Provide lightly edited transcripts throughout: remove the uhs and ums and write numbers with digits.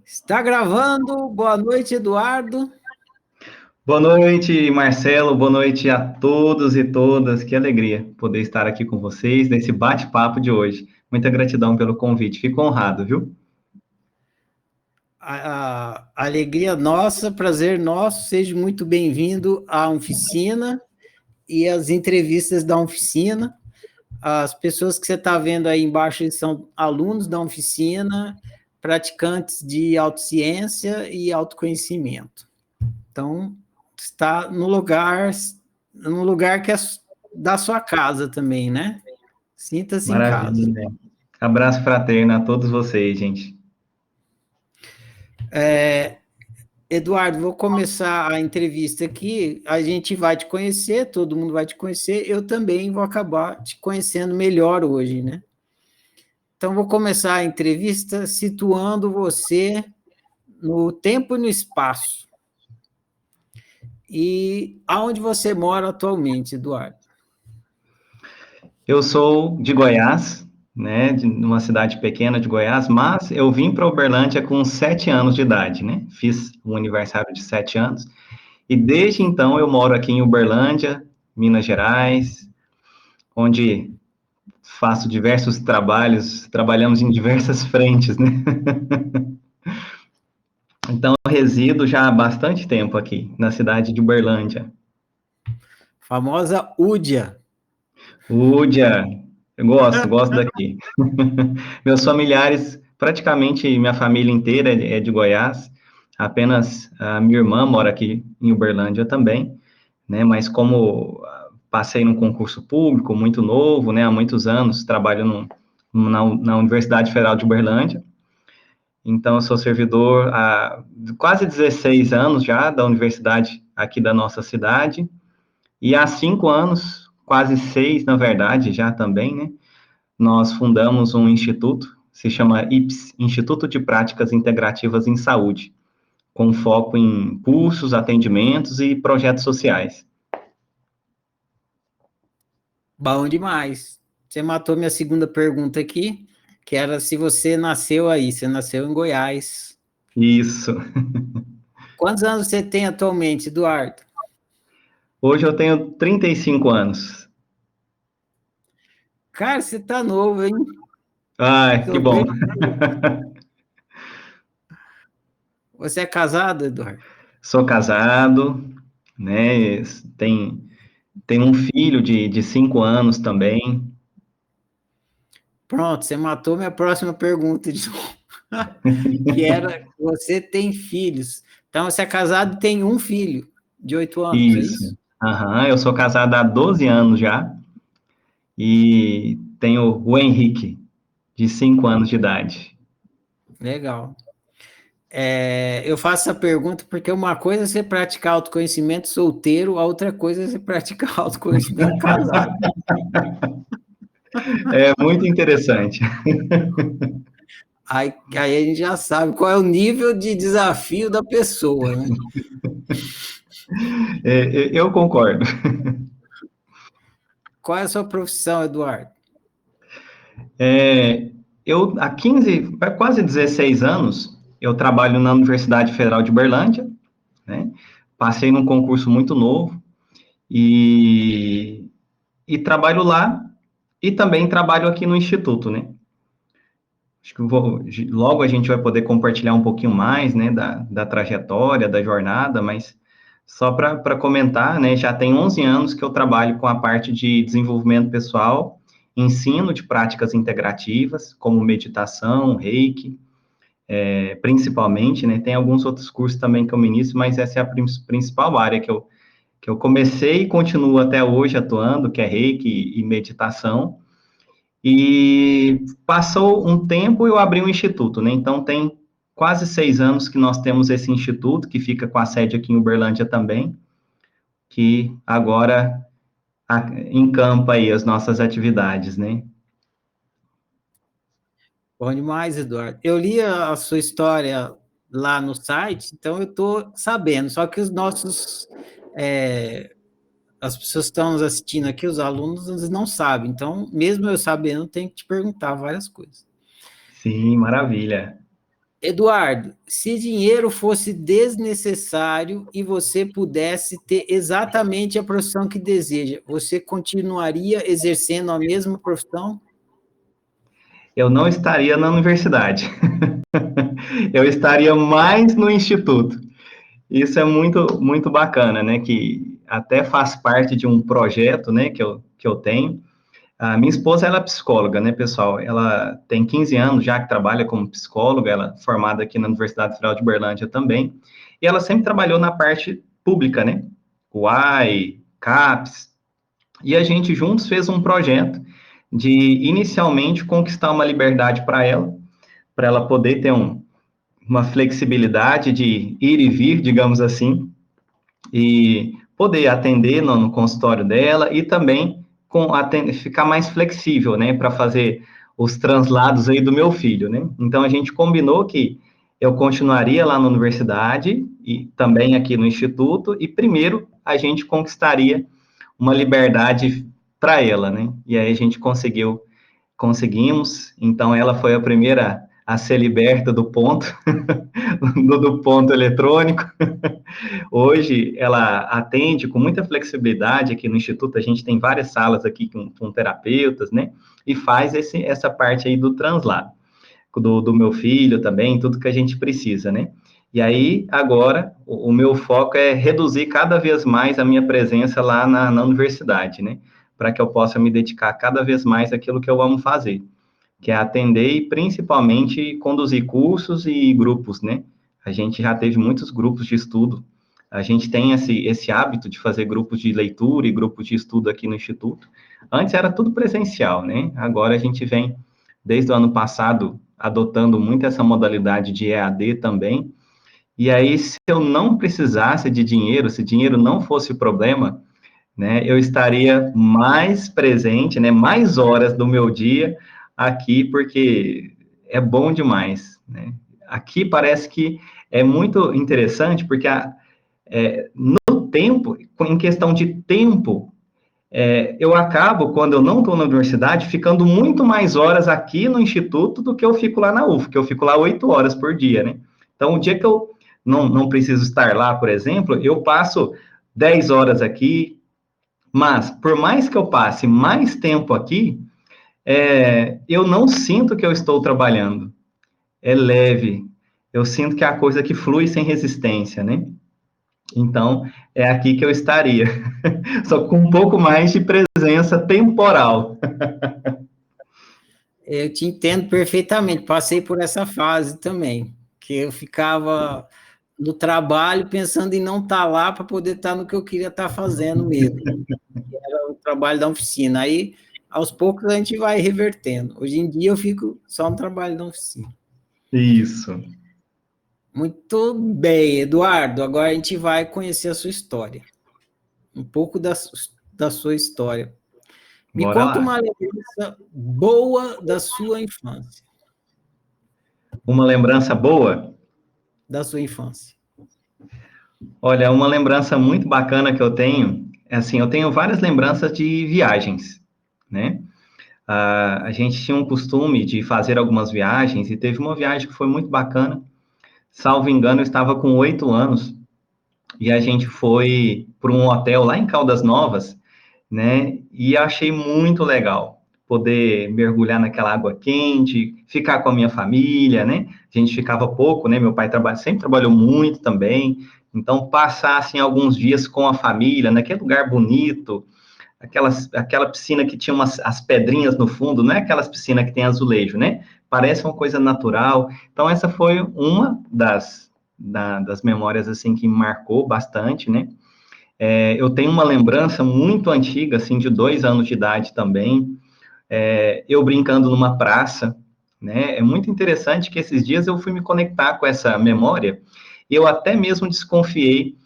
Está gravando. Boa noite, Eduardo. Boa noite, Marcelo. Boa noite a todos e todas. Que alegria poder estar aqui com vocês nesse bate-papo de hoje. Muita gratidão pelo convite. Fico honrado, viu? A alegria nossa, prazer nosso. Seja muito bem-vindo à oficina e às entrevistas da oficina. As pessoas que você está vendo aí embaixo são alunos da oficina, praticantes de autociência e autoconhecimento. Então, está no lugar que é da sua casa também, né? Sinta-se em casa. Maravilha. Abraço fraterno a todos vocês, gente. Eduardo, vou começar a entrevista aqui. A gente vai te conhecer, todo mundo vai te conhecer. Eu também vou acabar te conhecendo melhor hoje, né? Então, vou começar a entrevista situando você no tempo e no espaço. E aonde você mora atualmente, Eduardo? Eu sou de Goiás, né, de uma cidade pequena de Goiás, mas eu vim para Uberlândia com 7 anos de idade, né? Fiz um aniversário de 7 anos e desde então eu moro aqui em Uberlândia, Minas Gerais, onde faço diversos trabalhos, trabalhamos em diversas frentes, né? Então, eu resido já há bastante tempo aqui, na cidade de Uberlândia. Famosa Údia. Údia, eu gosto daqui. Meus familiares, praticamente minha família inteira é de Goiás, apenas a minha irmã mora aqui em Uberlândia também, né? Mas como passei num concurso público muito novo, né? Há muitos anos, trabalho na Universidade Federal de Uberlândia. Então, eu sou servidor há quase 16 anos já da universidade aqui da nossa cidade. E há 5 anos, quase 6, na verdade, já também, né? Nós fundamos um instituto, se chama IPS, Instituto de Práticas Integrativas em Saúde, com foco em cursos, atendimentos e projetos sociais. Bom demais. Você matou minha segunda pergunta aqui, que era se você nasceu aí. Você nasceu em Goiás. Isso. Quantos anos você tem atualmente, Eduardo? Hoje eu tenho 35 anos. Cara, você tá novo, hein? Ai, que Tô bom. bem. Você é casado, Eduardo? Sou casado, né? Tem um filho de 5 anos também. Pronto, você matou minha próxima pergunta de novo. Que era, você tem filhos. Então, você é casado e tem um filho de 8 anos, é Isso. isso? Aham, eu sou casado há 12 anos já e tenho o Henrique, de 5 anos de idade. Legal. Eu faço essa pergunta porque uma coisa é você praticar autoconhecimento solteiro, a outra coisa é você praticar autoconhecimento casado. É muito interessante. Aí a gente já sabe qual é o nível de desafio da pessoa, né? Eu concordo. Qual é a sua profissão, Eduardo? É, eu, há 15, quase 16 anos, eu trabalho na Universidade Federal de Uberlândia, né? Passei num concurso muito novo e, e trabalho lá e também trabalho aqui no Instituto, né? Acho que logo a gente vai poder compartilhar um pouquinho mais, né, da trajetória, da jornada, mas só para comentar, né, já tem 11 anos que eu trabalho com a parte de desenvolvimento pessoal, ensino de práticas integrativas, como meditação, reiki, principalmente, né, tem alguns outros cursos também que eu ministro, mas essa é a principal área que eu comecei e continuo até hoje atuando, que é reiki e meditação. E passou um tempo, eu abri um instituto, né? Então, tem quase 6 anos que nós temos esse instituto, que fica com a sede aqui em Uberlândia também, que agora encampa aí as nossas atividades, né? Bom demais, Eduardo. Eu li a sua história lá no site, então eu estou sabendo, só que as pessoas que estão nos assistindo aqui, os alunos, eles não sabem. Então, mesmo eu sabendo, eu tenho que te perguntar várias coisas. Sim, maravilha. Eduardo, se dinheiro fosse desnecessário e você pudesse ter exatamente a profissão que deseja, você continuaria exercendo a mesma profissão? Eu não estaria na universidade. Eu estaria mais no instituto. Isso é muito, muito bacana, né? Que até faz parte de um projeto, né, que eu tenho. A minha esposa, ela é psicóloga, né, pessoal? Ela tem 15 anos já que trabalha como psicóloga, ela é formada aqui na Universidade Federal de Uberlândia também. E ela sempre trabalhou na parte pública, né? UAI, CAPES. E a gente juntos fez um projeto de, inicialmente, conquistar uma liberdade para ela poder ter uma flexibilidade de ir e vir, digamos assim, e poder atender no consultório dela e também ficar mais flexível, né, para fazer os translados aí do meu filho, né? Então a gente combinou que eu continuaria lá na universidade e também aqui no instituto e primeiro a gente conquistaria uma liberdade para ela, né? E aí a gente conseguimos, então ela foi a primeira a ser liberta do ponto, do ponto eletrônico. Hoje ela atende com muita flexibilidade aqui no Instituto, a gente tem várias salas aqui com terapeutas, né? E faz essa parte aí do translado, do meu filho também, tudo que a gente precisa, né? E aí, agora, o meu foco é reduzir cada vez mais a minha presença lá na universidade, né? Para que eu possa me dedicar cada vez mais àquilo que eu amo fazer, que é atender e principalmente conduzir cursos e grupos, né? A gente já teve muitos grupos de estudo. A gente tem esse hábito de fazer grupos de leitura e grupos de estudo aqui no Instituto. Antes era tudo presencial, né? Agora a gente vem, desde o ano passado, adotando muito essa modalidade de EAD também. E aí, se eu não precisasse de dinheiro, se dinheiro não fosse o problema, né, eu estaria mais presente, né, mais horas do meu dia aqui, porque é bom demais, né? Aqui parece que é muito interessante, porque no tempo, em questão de tempo, eu acabo, quando eu não estou na universidade, ficando muito mais horas aqui no Instituto do que eu fico lá na UF, que eu fico lá 8 horas por dia, né? Então, o dia que eu não preciso estar lá, por exemplo, eu passo 10 horas aqui, mas, por mais que eu passe mais tempo aqui, eu não sinto que eu estou trabalhando. É leve. Eu sinto que é a coisa que flui sem resistência, né? Então, é aqui que eu estaria. Só com um pouco mais de presença temporal. Eu te entendo perfeitamente, passei por essa fase também, que eu ficava no trabalho pensando em não estar lá para poder estar no que eu queria estar fazendo mesmo, que era o trabalho da oficina. Aí, aos poucos, a gente vai revertendo. Hoje em dia, eu fico só no trabalho da oficina. Isso. Muito bem, Eduardo. Agora a gente vai conhecer a sua história, um pouco da sua história. Me Bora conta lá. uma lembrança boa da sua infância. Uma lembrança boa? Da sua infância. Olha, uma lembrança muito bacana que eu tenho, é assim, eu tenho várias lembranças de viagens, né? A gente tinha um costume de fazer algumas viagens, e teve uma viagem que foi muito bacana. Salvo engano, eu estava com 8 anos, e a gente foi para um hotel lá em Caldas Novas, né? E achei muito legal poder mergulhar naquela água quente, ficar com a minha família, né? A gente ficava pouco, né? Meu pai sempre trabalhou muito também, então passar assim alguns dias com a família, naquele lugar bonito, aquela piscina que tinha as pedrinhas no fundo, não é aquelas piscinas que tem azulejo, né? Parece uma coisa natural. Então essa foi uma das memórias assim que me marcou bastante, né? Eu tenho uma lembrança muito antiga, assim, de 2 anos de idade também, eu brincando numa praça, né? É muito interessante que esses dias eu fui me conectar com essa memória e eu até mesmo desconfiei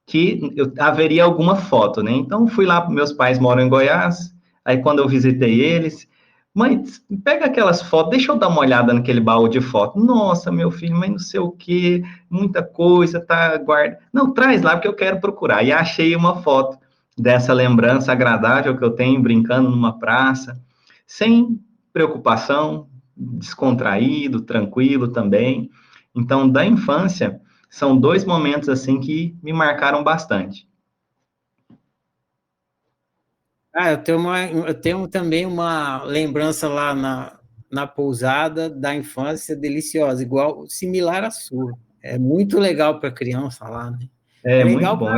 que haveria alguma foto, né? Então, fui lá, meus pais moram em Goiás, aí quando eu visitei eles, mãe, pega aquelas fotos, deixa eu dar uma olhada naquele baú de foto. Nossa, meu filho, mas não sei o que, muita coisa, tá, guarda. Não, traz lá, porque eu quero procurar. E achei uma foto dessa lembrança agradável que eu tenho, brincando numa praça, sem preocupação, descontraído, tranquilo também. Então, da infância, são dois momentos, assim, que me marcaram bastante. Ah, eu tenho também uma lembrança lá na pousada da infância deliciosa, igual, similar à sua. É muito legal para criança lá, né? É É muito legal bom.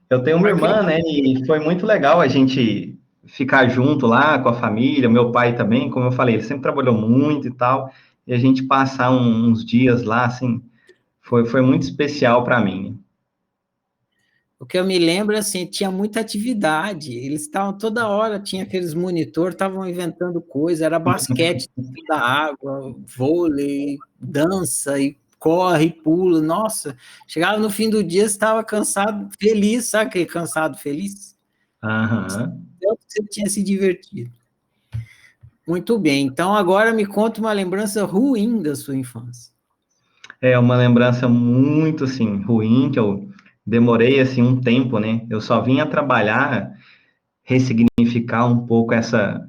Eu tenho uma para irmã, criança. né? E foi muito legal a gente ficar junto lá com a família, meu pai também, como eu falei, ele sempre trabalhou muito e tal, e a gente passar uns dias lá, assim, foi muito especial para mim. O que eu me lembro, assim, tinha muita atividade. Eles estavam toda hora, tinha aqueles monitor, estavam inventando coisa, era basquete dentro da água, vôlei, dança e corre, e pula. Nossa, chegava no fim do dia, estava cansado, feliz, sabe aquele cansado feliz? Aham. Eu que você tinha se divertido. Muito bem. Então agora me conta uma lembrança ruim da sua infância. É uma lembrança muito, assim, ruim, que eu demorei, assim, um tempo, né? Eu só vinha trabalhar, ressignificar um pouco essa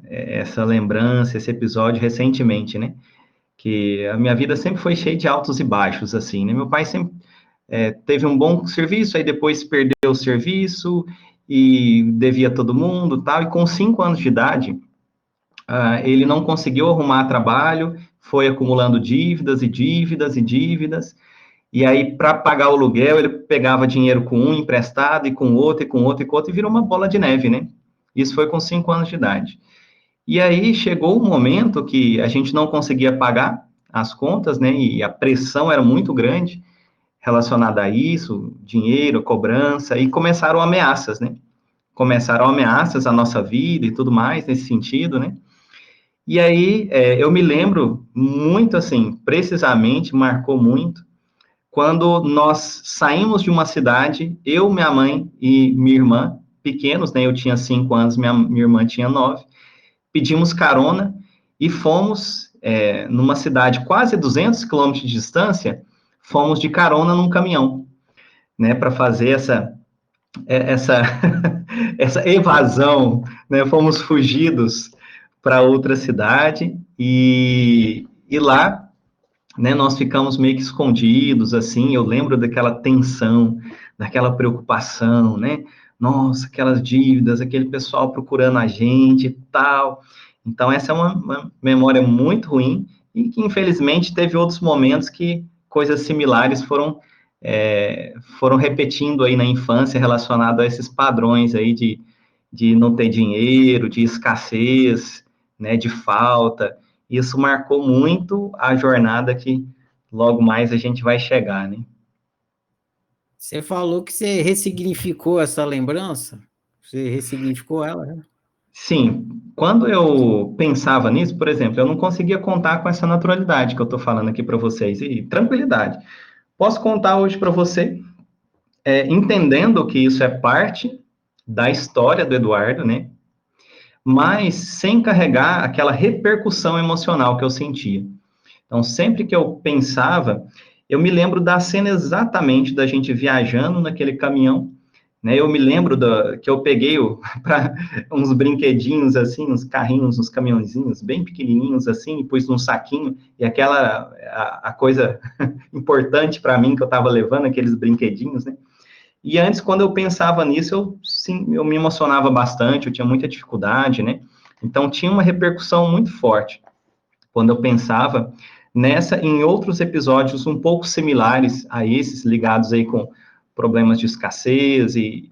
lembrança, esse episódio recentemente, né? Que a minha vida sempre foi cheia de altos e baixos, assim, né? Meu pai sempre teve um bom serviço, aí depois perdeu o serviço e devia todo mundo, tal, e com 5 anos de idade, ele não conseguiu arrumar trabalho, foi acumulando dívidas e dívidas e dívidas, e aí, para pagar o aluguel, ele pegava dinheiro com um emprestado e com outro, e com outro, e com outro, e virou uma bola de neve, né? Isso foi com 5 anos de idade. E aí chegou um momento que a gente não conseguia pagar as contas, né? E a pressão era muito grande relacionada a isso, dinheiro, cobrança, e começaram ameaças, né? Começaram ameaças à nossa vida e tudo mais nesse sentido, né? E aí eu me lembro muito assim, precisamente, marcou muito, quando nós saímos de uma cidade, eu, minha mãe e minha irmã, pequenos, né? Eu tinha 5 anos, minha irmã tinha 9, pedimos carona e fomos numa cidade quase 200 quilômetros de distância, fomos de carona num caminhão, né? Para fazer essa, essa evasão, né? Fomos fugidos para outra cidade e lá, né, nós ficamos meio que escondidos, assim, eu lembro daquela tensão, daquela preocupação, né, nossa, aquelas dívidas, aquele pessoal procurando a gente e tal, então essa é uma memória muito ruim, e que infelizmente teve outros momentos que coisas similares foram repetindo aí na infância, relacionado a esses padrões aí de não ter dinheiro, de escassez, né, de falta. Isso marcou muito a jornada que logo mais a gente vai chegar, né? Você falou que você ressignificou essa lembrança? Você ressignificou ela, né? Sim, quando eu pensava nisso, por exemplo, eu não conseguia contar com essa naturalidade que eu estou falando aqui para vocês, e tranquilidade. Posso contar hoje para você, entendendo que isso é parte da história do Eduardo, né? Mas sem carregar aquela repercussão emocional que eu sentia. Então, sempre que eu pensava, eu me lembro da cena exatamente da gente viajando naquele caminhão, né? Eu me lembro que eu peguei uns brinquedinhos assim, uns carrinhos, uns caminhãozinhos bem pequenininhos assim, e pus num saquinho, e aquela a coisa importante para mim que eu estava levando aqueles brinquedinhos, né? E antes, quando eu pensava nisso, eu me emocionava bastante, eu tinha muita dificuldade, né? Então, tinha uma repercussão muito forte quando eu pensava nessa, em outros episódios um pouco similares a esses, ligados aí com problemas de escassez e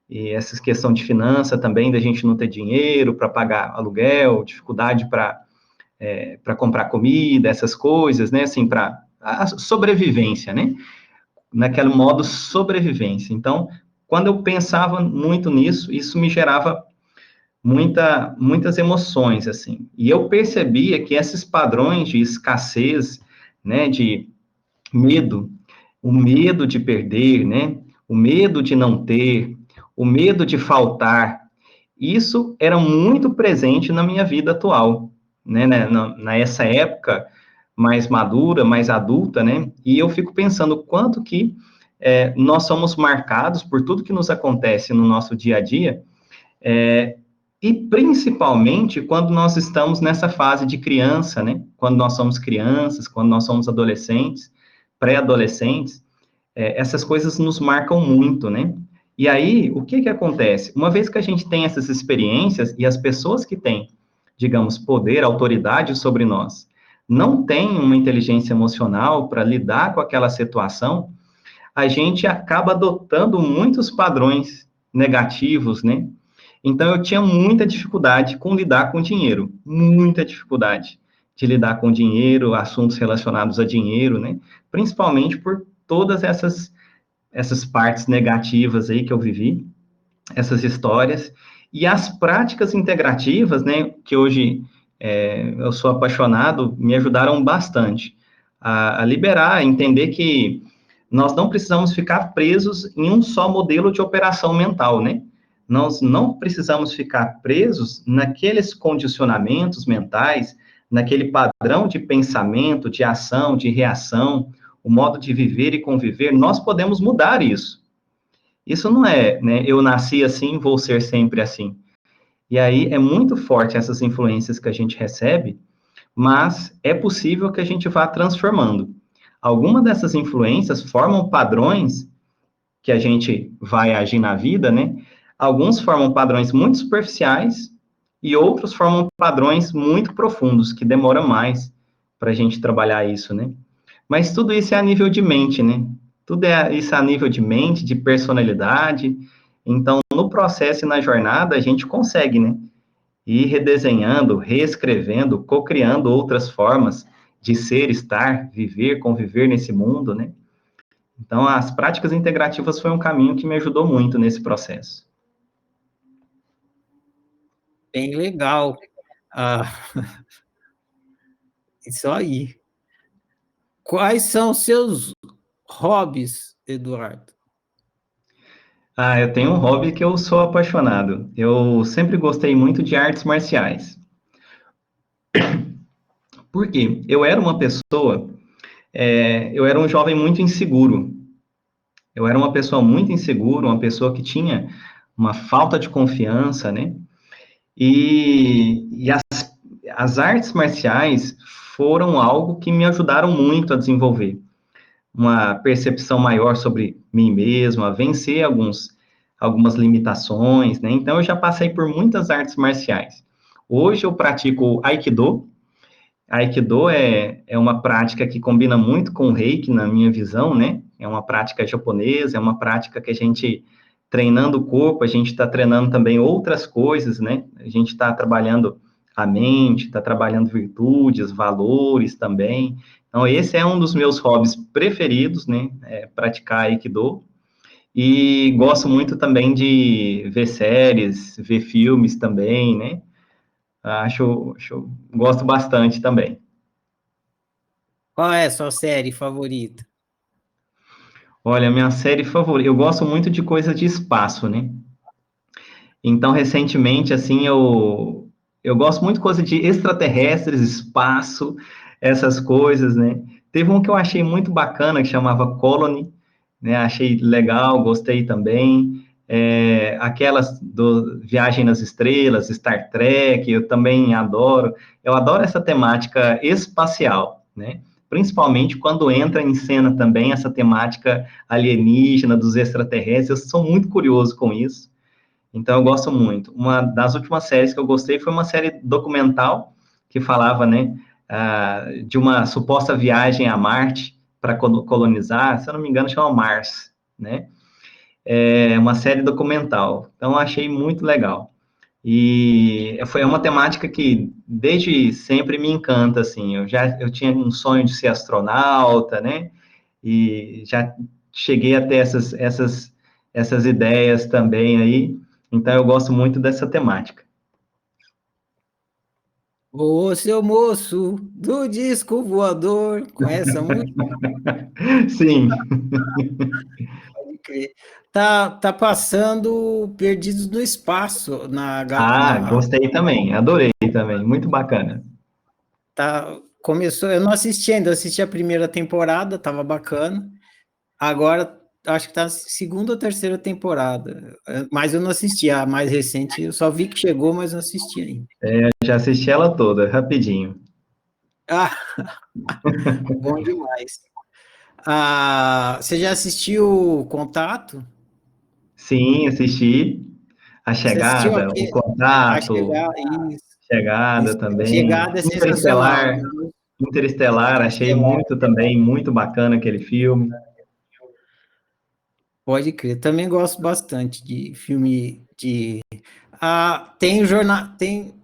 essa questão de finança também, da gente não ter dinheiro para pagar aluguel, dificuldade para comprar comida, essas coisas, né, assim, para a sobrevivência, né, naquele modo sobrevivência. Então, quando eu pensava muito nisso, isso me gerava muitas emoções, assim. E eu percebia que esses padrões de escassez, né, de medo, o medo de perder, né, o medo de não ter, o medo de faltar, isso era muito presente na minha vida atual, né, nessa época mais madura, mais adulta, né, e eu fico pensando o quanto que nós somos marcados por tudo que nos acontece no nosso dia a dia, e principalmente quando nós estamos nessa fase de criança, né? Quando nós somos crianças, quando nós somos adolescentes, pré-adolescentes, essas coisas nos marcam muito, né? E aí, o que que acontece? Uma vez que a gente tem essas experiências e as pessoas que têm, digamos, poder, autoridade sobre nós, não têm uma inteligência emocional para lidar com aquela situação, a gente acaba adotando muitos padrões negativos, né? Então, eu tinha muita dificuldade com lidar com dinheiro, muita dificuldade de lidar com dinheiro, assuntos relacionados a dinheiro, né? Principalmente por todas essas partes negativas aí que eu vivi, essas histórias, e as práticas integrativas, né, que hoje eu sou apaixonado, me ajudaram bastante a liberar, a entender que nós não precisamos ficar presos em um só modelo de operação mental, né? Nós não precisamos ficar presos naqueles condicionamentos mentais, naquele padrão de pensamento, de ação, de reação, o modo de viver e conviver, nós podemos mudar isso. Isso não é, né, eu nasci assim, vou ser sempre assim. E aí é muito forte essas influências que a gente recebe, mas é possível que a gente vá transformando. Algumas dessas influências formam padrões que a gente vai agir na vida, né? Alguns formam padrões muito superficiais e outros formam padrões muito profundos, que demoram mais para a gente trabalhar isso, né? Mas tudo isso é a nível de mente, né? Tudo isso é a nível de mente, de personalidade. Então, no processo e na jornada, a gente consegue, né? Ir redesenhando, reescrevendo, co-criando outras formas de ser, estar, viver, conviver nesse mundo, né? Então, as práticas integrativas foi um caminho que me ajudou muito nesse processo. Bem legal. Ah, isso aí. Quais são os seus hobbies, Eduardo? Ah, eu tenho um hobby que eu sou apaixonado. Eu sempre gostei muito de artes marciais. Por quê? Eu era uma pessoa, eu era um jovem muito inseguro. Eu era uma pessoa muito insegura, uma pessoa que tinha uma falta de confiança, né? E as artes marciais foram algo que me ajudaram muito a desenvolver uma percepção maior sobre mim mesmo, a vencer algumas limitações, né? Então, eu já passei por muitas artes marciais. Hoje eu pratico Aikido. Aikido é uma prática que combina muito com o Reiki, na minha visão, né? É uma prática japonesa, é uma prática que a gente, treinando o corpo, a gente está treinando também outras coisas, né? A gente está trabalhando a mente, está trabalhando virtudes, valores também. Então, esse é um dos meus hobbies preferidos, né? Praticar Aikido. E gosto muito também de ver séries, ver filmes também, né? Gosto bastante também. Qual é a sua série favorita? Olha, minha série favorita, eu gosto muito de coisas de espaço, né? Então, recentemente, assim, eu gosto muito de coisa de extraterrestres, espaço, essas coisas, né? Teve um que eu achei muito bacana, que chamava Colony, né? Achei legal, gostei também. Aquelas do Viagem nas Estrelas, Star Trek, eu também adoro. Eu adoro essa temática espacial, né? Principalmente quando entra em cena também essa temática alienígena, dos extraterrestres. Eu sou muito curioso com isso. Então, eu gosto muito. Uma das últimas séries que eu gostei foi uma série documental que falava, né, de uma suposta viagem a Marte para colonizar, se eu não me engano, chama Mars, né? É uma série documental. Então, eu achei muito legal. E foi uma temática que desde sempre me encanta, assim. Eu tinha um sonho de ser astronauta, né? E já cheguei a ter essas ideias também aí. Então, eu gosto muito dessa temática. Ô, seu moço do disco voador, conhece essa música? Sim. Pode crer. Tá passando Perdidos no Espaço Ah, gostei também. Adorei também. Muito bacana. começou, eu não assisti ainda, eu assisti a primeira temporada, tava bacana. Agora acho que tá na segunda ou terceira temporada, mas eu não assisti a mais recente, eu só vi que chegou, mas não assisti ainda. Já assisti ela toda, rapidinho. Ah, bom demais. Você já assistiu Contato? Sim, assisti A Você assistiu Chegada, O aqui? A Contato, Chegada? Isso. Chegada A também, Chegada é sensacional, Interestelar, né? Interestelar, achei Interestelar. muito também, muito bacana aquele filme. Pode crer. Também gosto bastante de filme de. Tem jornada. Tem.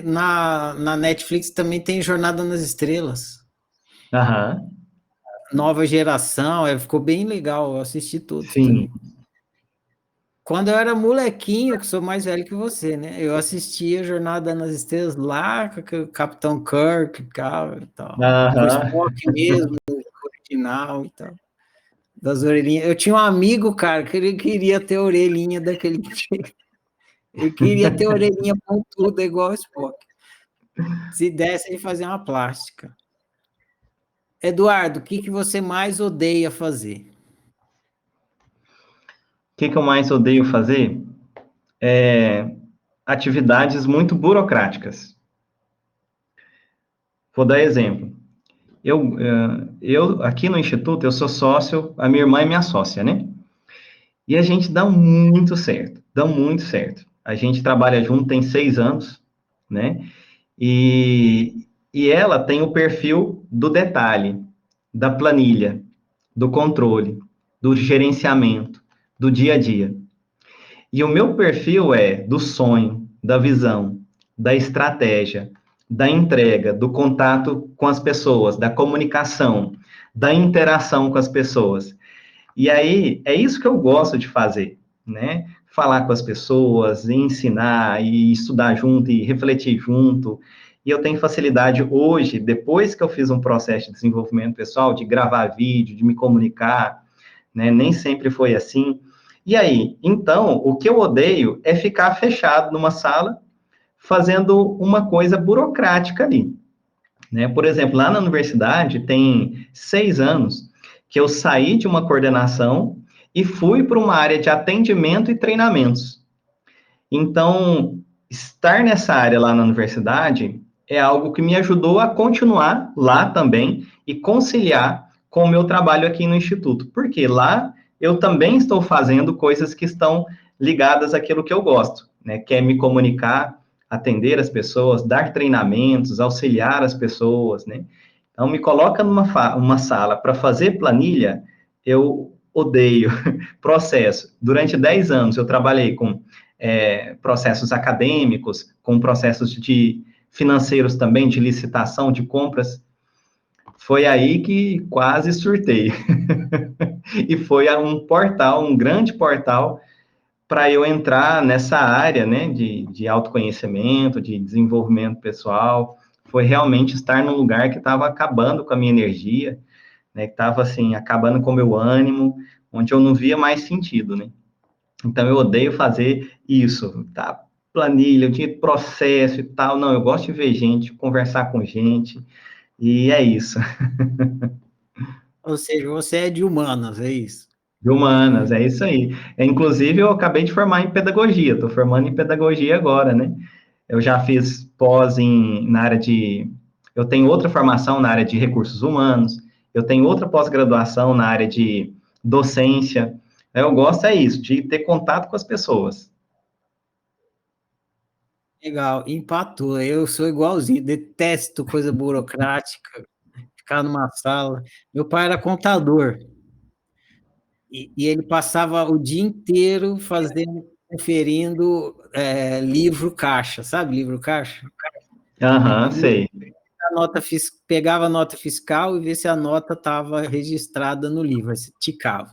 Na Netflix também tem Jornada nas Estrelas. Aham, Nova geração, ficou bem legal. Eu assisti todos sim. também. Quando eu era molequinho, que sou mais velho que você, né? Eu assistia Jornada nas Estrelas lá com o Capitão Kirk, cara, e tal. Com o Aham. Spock mesmo, original e tal. Das orelhinhas. Eu tinha um amigo, cara, que ele queria ter orelhinha daquele jeito. Ele queria ter orelhinha pontuda igual o Spock. Se desse, ele fazia uma plástica. Eduardo, o que você mais odeia fazer? O que que eu mais odeio fazer? Atividades muito burocráticas. Vou dar exemplo. Eu aqui no Instituto, eu sou sócio, a minha irmã é minha sócia, né? E a gente dá muito certo, dá muito certo. A gente trabalha junto tem 6 anos, né? E ela tem o perfil do detalhe, da planilha, do controle, do gerenciamento, do dia a dia. E o meu perfil é do sonho, da visão, da estratégia, da entrega, do contato com as pessoas, da comunicação, da interação com as pessoas. E aí, é isso que eu gosto de fazer, né? Falar com as pessoas, ensinar e estudar junto e refletir junto. E eu tenho facilidade hoje, depois que eu fiz um processo de desenvolvimento pessoal, de gravar vídeo, de me comunicar, né? Nem sempre foi assim. E aí, então, o que eu odeio é ficar fechado numa sala fazendo uma coisa burocrática ali, né? Por exemplo, lá na universidade tem 6 anos que eu saí de uma coordenação e fui para uma área de atendimento e treinamentos. Então, estar nessa área lá na universidade é algo que me ajudou a continuar lá também e conciliar com o meu trabalho aqui no Instituto. Porque lá eu também estou fazendo coisas que estão ligadas àquilo que eu gosto, né? Que é me comunicar, atender as pessoas, dar treinamentos, auxiliar as pessoas, né? Então, me coloca uma sala para fazer planilha, eu odeio processo. Durante 10 anos, eu trabalhei com processos acadêmicos, com processos de financeiros também, de licitação, de compras. Foi aí que quase surtei. E foi um portal, um grande portal, para eu entrar nessa área, né, de autoconhecimento, de desenvolvimento pessoal. Foi realmente estar num lugar que estava acabando com a minha energia, né, que estava, assim, acabando com o meu ânimo, onde eu não via mais sentido, né. Então, eu odeio fazer isso, tá? Planilha, eu tinha processo e tal. Não, eu gosto de ver gente, conversar com gente, e é isso. Ou seja, você é de humanas, é isso? De humanas, é isso aí. Inclusive, eu acabei de formar em pedagogia, estou formando em pedagogia agora, né? Eu já fiz na área de. Eu tenho outra formação na área de recursos humanos, eu tenho outra pós-graduação na área de docência. Eu gosto é isso, de ter contato com as pessoas. Legal, empatou. Eu sou igualzinho, detesto coisa burocrática, ficar numa sala. Meu pai era contador e ele passava o dia inteiro fazendo, conferindo livro caixa, sabe livro caixa? Aham, sei. Pegava a nota fiscal e vê se a nota estava registrada no livro, aí você ticava.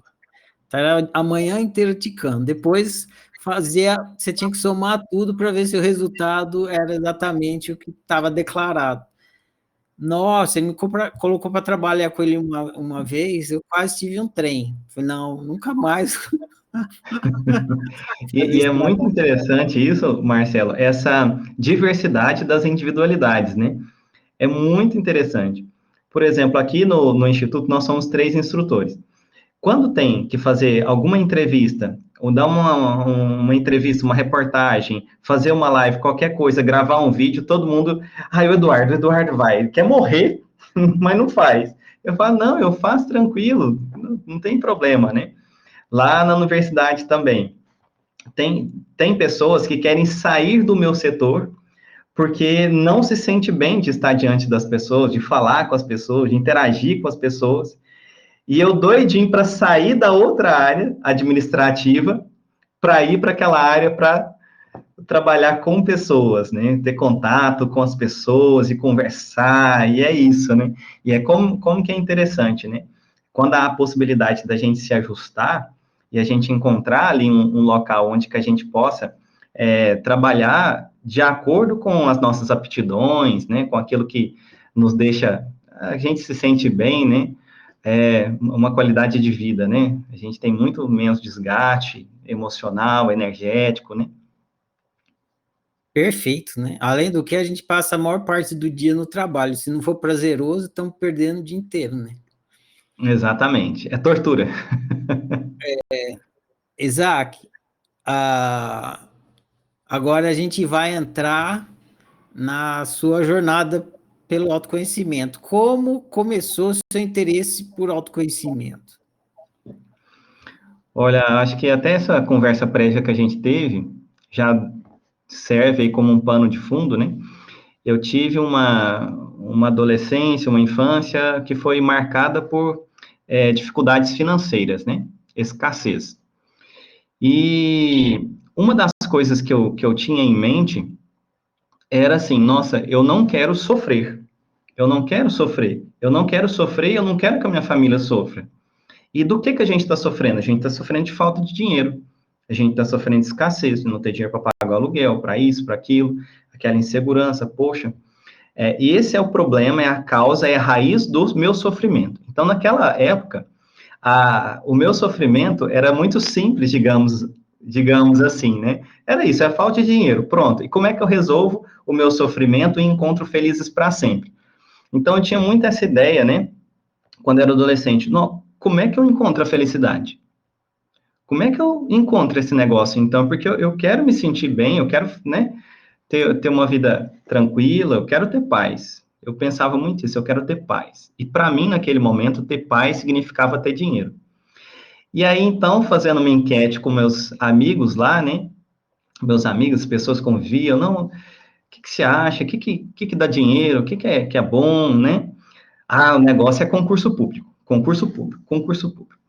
Então, era a manhã inteira ticando. Depois você tinha que somar tudo para ver se o resultado era exatamente o que estava declarado. Nossa, ele me colocou para trabalhar com ele uma vez, eu quase tive um trem. Falei, não, nunca mais fazer E esse é muito trabalho. interessante isso, Marcelo, essa diversidade das individualidades, né? É muito interessante. Por exemplo, aqui no Instituto, nós somos 3 instrutores. Quando tem que fazer alguma entrevista, ou dar uma entrevista, uma reportagem, fazer uma live, qualquer coisa, gravar um vídeo, todo mundo. O Eduardo vai. Ele quer morrer, mas não faz. Eu falo, não, eu faço tranquilo, não tem problema, né? Lá na universidade também, tem pessoas que querem sair do meu setor porque não se sente bem de estar diante das pessoas, de falar com as pessoas, de interagir com as pessoas. E eu doidinho para sair da outra área administrativa para ir para aquela área para trabalhar com pessoas, né? Ter contato com as pessoas e conversar, e é isso, né? E é como que é interessante, né? Quando há a possibilidade da gente se ajustar e a gente encontrar ali um local onde que a gente possa trabalhar de acordo com as nossas aptidões, né? Com aquilo que nos deixa, a gente se sente bem, né? Uma qualidade de vida, né? A gente tem muito menos desgaste emocional, energético, né? Perfeito, né? Além do que, a gente passa a maior parte do dia no trabalho. Se não for prazeroso, estamos perdendo o dia inteiro, né? Exatamente. É tortura. Isaac, ah, agora a gente vai entrar na sua jornada pelo autoconhecimento. Como começou seu interesse por autoconhecimento? Olha, acho que até essa conversa prévia que a gente teve já serve aí como um pano de fundo, né? Eu tive uma adolescência, uma infância que foi marcada por dificuldades financeiras, né? Escassez. E uma das coisas que eu tinha em mente era assim, nossa, eu não quero sofrer. Eu não quero sofrer. Eu não quero sofrer e eu não quero que a minha família sofra. E do que a gente está sofrendo? A gente está sofrendo de falta de dinheiro. A gente está sofrendo de escassez, de não ter dinheiro para pagar o aluguel, para isso, para aquilo, aquela insegurança, poxa. E esse é o problema, é a causa, é a raiz do meu sofrimento. Então, naquela época, o meu sofrimento era muito simples, digamos assim, né? Era isso, é a falta de dinheiro, pronto. E como é que eu resolvo o meu sofrimento e encontro felizes para sempre? Então, eu tinha muito essa ideia, né? Quando eu era adolescente, não, como é que eu encontro a felicidade? Como é que eu encontro esse negócio, então? Porque eu quero me sentir bem, eu quero, né, ter uma vida tranquila, eu quero ter paz. Eu pensava muito isso, eu quero ter paz. E para mim, naquele momento, ter paz significava ter dinheiro. E aí, então, fazendo uma enquete com meus amigos lá, né, meus amigos, pessoas conviviam, não, o que você acha? O que dá dinheiro? O que é bom, né? Ah, o negócio é concurso público, concurso público, concurso público.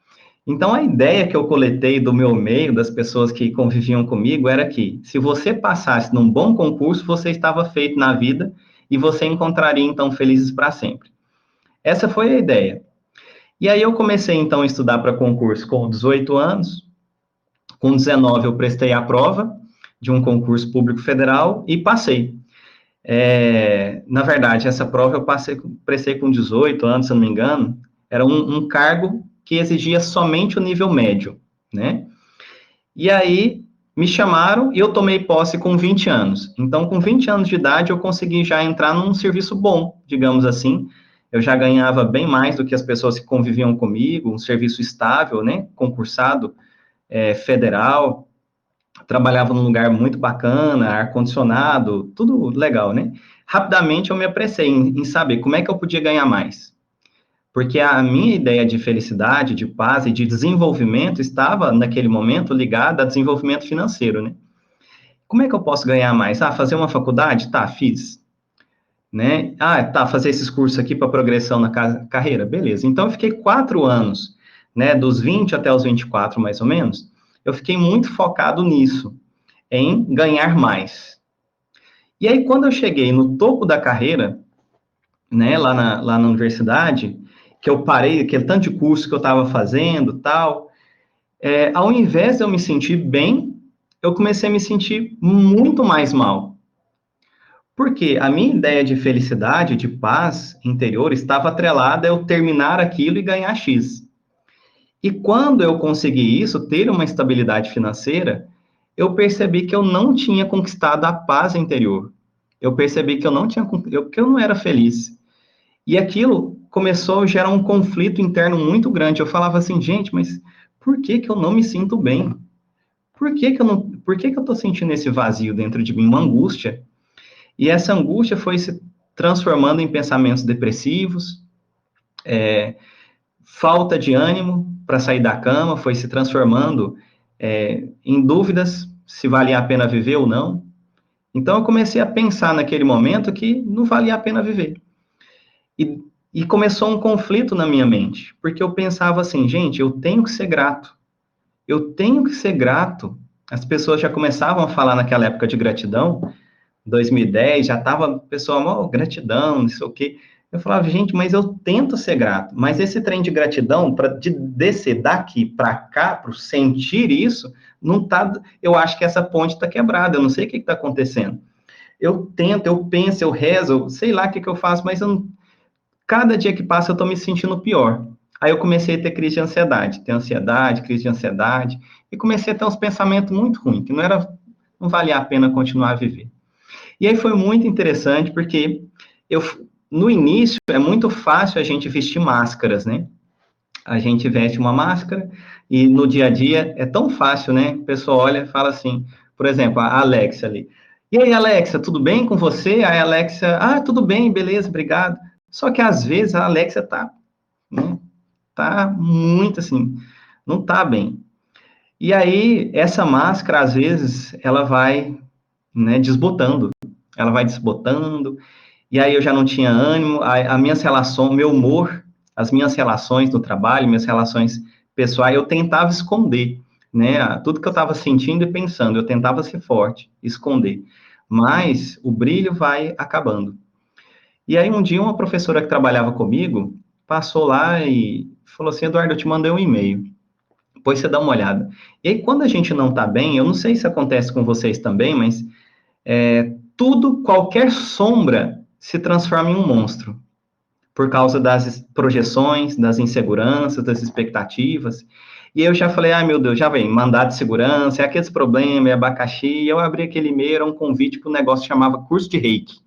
Então, a ideia que eu coletei do meu meio, das pessoas que conviviam comigo, era que se você passasse num bom concurso, você estava feito na vida e você encontraria, então, felizes para sempre. Essa foi a ideia. E aí eu comecei, então, a estudar para concurso com 18 anos. Com 19, eu prestei a prova de um concurso público federal e passei. Na verdade, essa prova eu prestei com 18 anos, se eu não me engano. Era um cargo que exigia somente o nível médio, né? E aí me chamaram e eu tomei posse com 20 anos. Então, com 20 anos de idade, eu consegui já entrar num serviço bom, digamos assim. Eu já ganhava bem mais do que as pessoas que conviviam comigo, um serviço estável, né? Concursado, federal. Trabalhava num lugar muito bacana, ar-condicionado, tudo legal, né? Rapidamente eu me apressei em saber como é que eu podia ganhar mais. Porque a minha ideia de felicidade, de paz e de desenvolvimento estava, naquele momento, ligada a desenvolvimento financeiro, né? Como é que eu posso ganhar mais? Ah, fazer uma faculdade? Tá, fiz. Né? Ah, tá, fazer esses cursos aqui para progressão na carreira? Beleza. Então, eu fiquei 4 anos, né, dos 20 até os 24, mais ou menos, eu fiquei muito focado nisso, em ganhar mais. E aí, quando eu cheguei no topo da carreira, né, lá na universidade, que eu parei, aquele tanto de curso que eu estava fazendo, tal, ao invés de eu me sentir bem, eu comecei a me sentir muito mais mal. Porque a minha ideia de felicidade, de paz interior, estava atrelada a eu terminar aquilo e ganhar X. E quando eu consegui isso, ter uma estabilidade financeira, eu percebi que eu não tinha conquistado a paz interior. Eu percebi que eu não tinha, que eu não era feliz. E aquilo começou a gerar um conflito interno muito grande. Eu falava assim, gente, mas por que que eu não me sinto bem? Por que que eu tô sentindo esse vazio dentro de mim, uma angústia? E essa angústia foi se transformando em pensamentos depressivos, falta de ânimo para sair da cama, foi se transformando em dúvidas se valia a pena viver ou não. Então, eu comecei a pensar naquele momento que não valia a pena viver. E começou um conflito na minha mente, porque eu pensava assim, gente, eu tenho que ser grato. Eu tenho que ser grato. As pessoas já começavam a falar naquela época de gratidão, 2010, já estava, pessoal, gratidão, não sei o quê. Eu falava, gente, mas eu tento ser grato. Mas esse trem de gratidão, de descer daqui para cá, para sentir isso, não tá. Eu acho que essa ponte está quebrada, eu não sei o que está acontecendo. Eu tento, eu penso, eu rezo, sei lá o que eu faço, mas cada dia que passa eu estou me sentindo pior. Aí eu comecei a ter crise de ansiedade, crise de ansiedade, e comecei a ter uns pensamentos muito ruins, que não valia a pena continuar a viver. E aí foi muito interessante, porque no início é muito fácil a gente vestir máscaras, né? A gente veste uma máscara e no dia a dia é tão fácil, né? O pessoal olha e fala assim, por exemplo, a Alexa ali. E aí, Alexa, tudo bem com você? Aí a Alexa, tudo bem, beleza, obrigado. Só que às vezes a Alexa né, tá muito assim, não tá bem. E aí, essa máscara, às vezes, ela vai, né, desbotando. Ela vai desbotando, e aí eu já não tinha ânimo, as minhas relações, meu humor, as minhas relações no trabalho, minhas relações pessoais, eu tentava esconder, né? Tudo que eu estava sentindo e pensando, eu tentava ser forte, esconder. Mas o brilho vai acabando. E aí um dia uma professora que trabalhava comigo passou lá e falou assim, Eduardo, eu te mandei um e-mail, depois você dá uma olhada. E aí quando a gente não está bem, eu não sei se acontece com vocês também, mas qualquer sombra se transforma em um monstro, por causa das projeções, das inseguranças, das expectativas. E eu já falei, meu Deus, já vem, mandado de segurança, é aqueles problemas, é abacaxi. E eu abri aquele e-mail, era um convite para um negócio que chamava curso de Reiki.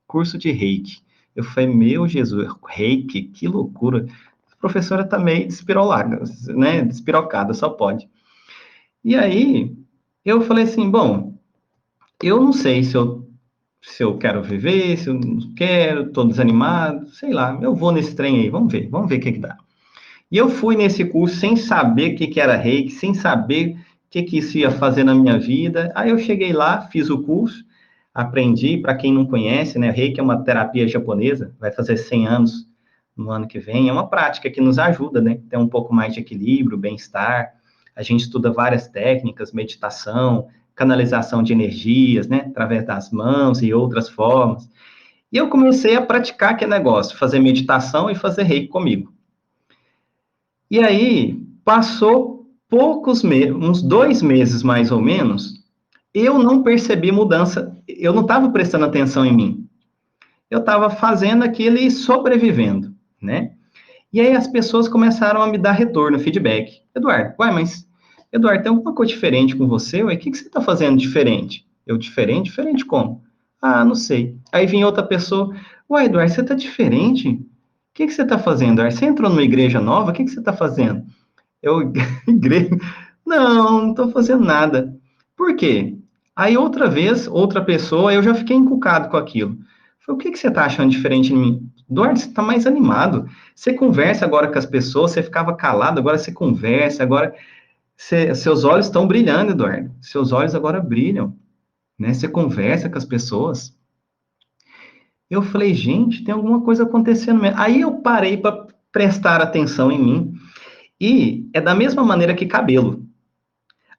Curso de Reiki. Eu falei, meu Jesus, Reiki, que loucura. A professora tá meio despirolada, né? Despirocada, só pode. E aí, eu falei assim, bom, eu não sei se eu quero viver, se eu não quero, estou desanimado, sei lá, eu vou nesse trem aí, vamos ver o que dá. E eu fui nesse curso sem saber o que era Reiki, sem saber o que isso ia fazer na minha vida. Aí eu cheguei lá, fiz o curso, aprendi, para quem não conhece, né, Reiki é uma terapia japonesa, vai fazer 100 anos no ano que vem, é uma prática que nos ajuda, né, ter um pouco mais de equilíbrio, bem-estar. A gente estuda várias técnicas, meditação, canalização de energias, né, através das mãos e outras formas. E eu comecei a praticar aquele negócio, fazer meditação e fazer Reiki comigo. E aí, passou poucos meses, uns 2 meses mais ou menos, eu não percebi mudança, eu não estava prestando atenção em mim. Eu estava fazendo aquilo e sobrevivendo, né? E aí as pessoas começaram a me dar retorno, feedback. Eduardo, tem alguma coisa diferente com você? Ué, o que você está fazendo diferente? Eu, diferente? Diferente como? Não sei. Aí vinha outra pessoa, Eduardo, você está diferente? O que você está fazendo, Eduardo? Você entrou numa igreja nova? O que você está fazendo? Eu, igreja? Não estou fazendo nada. Por quê? Aí outra vez, outra pessoa, eu já fiquei encucado com aquilo. Falei, o que você está achando diferente em mim? Eduardo, você está mais animado. Você conversa agora com as pessoas, você ficava calado, agora você conversa, agora seus olhos estão brilhando, Eduardo. Seus olhos agora brilham, né? Você conversa com as pessoas. Eu falei, gente, tem alguma coisa acontecendo mesmo. Aí eu parei para prestar atenção em mim. E é da mesma maneira que cabelo.